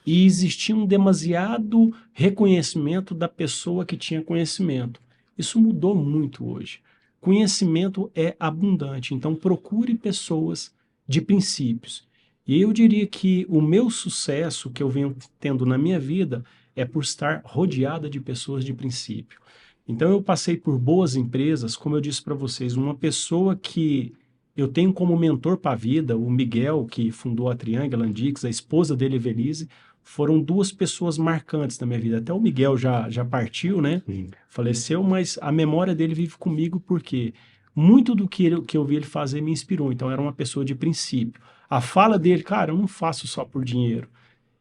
E existia um demasiado reconhecimento da pessoa que tinha conhecimento. Isso mudou muito hoje. Conhecimento é abundante, então procure pessoas de princípios. E eu diria que o meu sucesso que eu venho tendo na minha vida é por estar rodeada de pessoas de princípio. Então eu passei por boas empresas, como eu disse para vocês, uma pessoa que eu tenho como mentor para a vida, o Miguel, que fundou a Triangle Andix, a esposa dele, Evelise, foram duas pessoas marcantes na minha vida. Até o Miguel já partiu, né? Sim. Faleceu, mas a memória dele vive comigo porque muito do que eu vi ele fazer me inspirou. Então era uma pessoa de princípio. A fala dele, cara, eu não faço só por dinheiro.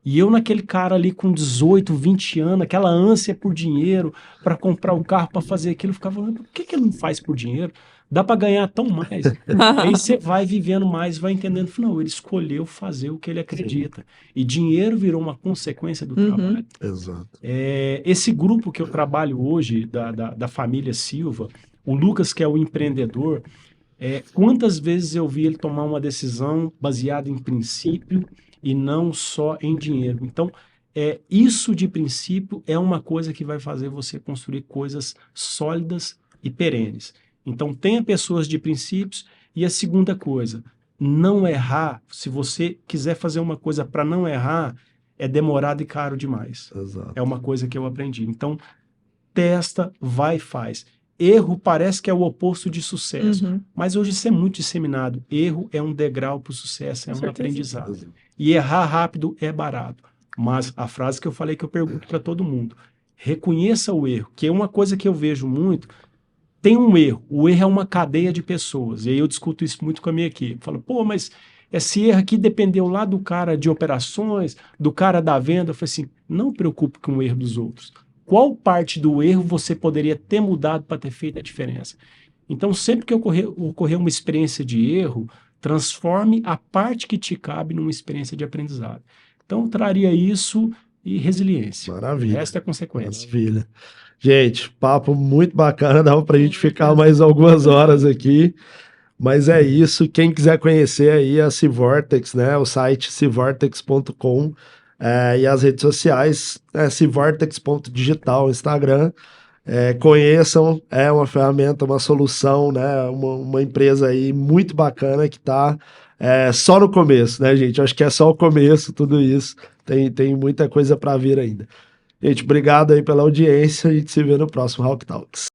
E eu naquele cara ali com 18, 20 anos, aquela ânsia por dinheiro, para comprar um carro, para fazer aquilo, eu ficava falando, por que ele não faz por dinheiro? Dá para ganhar tão mais. Aí você vai vivendo mais, vai entendendo, não, ele escolheu fazer o que ele acredita. E dinheiro virou uma consequência do trabalho. Exato. Esse grupo que eu trabalho hoje, da família Silva, o Lucas, que é o empreendedor, quantas vezes eu vi ele tomar uma decisão baseada em princípio e não só em dinheiro. Então, isso de princípio é uma coisa que vai fazer você construir coisas sólidas e perenes. Então, tenha pessoas de princípios. E a segunda coisa, não errar. Se você quiser fazer uma coisa para não errar, é demorado e caro demais. Exato. É uma coisa que eu aprendi. Então, testa, vai e faz. Erro parece que é o oposto de sucesso, mas hoje isso é muito disseminado. Erro é um degrau para o sucesso, é um aprendizado. E errar rápido é barato. Mas a frase que eu falei que eu pergunto para todo mundo, reconheça o erro, que é uma coisa que eu vejo muito. Tem um erro, o erro é uma cadeia de pessoas, e aí eu discuto isso muito com a minha equipe. Falo, pô, mas esse erro aqui dependeu lá do cara de operações, do cara da venda. Eu falei assim, não preocupe com o erro dos outros. Qual parte do erro você poderia ter mudado para ter feito a diferença? Então, sempre que ocorrer uma experiência de erro, transforme a parte que te cabe numa experiência de aprendizado. Então, eu traria isso e resiliência. Maravilha. O resto é consequência. Maravilha. Gente, papo muito bacana, dava pra gente ficar mais algumas horas aqui, mas é isso. Quem quiser conhecer aí a Civortex, né, o site civortex.com, e as redes sociais, civortex.digital, Instagram, conheçam, é uma ferramenta, uma solução, né, uma empresa aí muito bacana que tá só no começo, né, gente? Acho que é só o começo, tudo isso, tem muita coisa para vir ainda. Gente, obrigado aí pela audiência, a gente se vê no próximo Hawk Talks.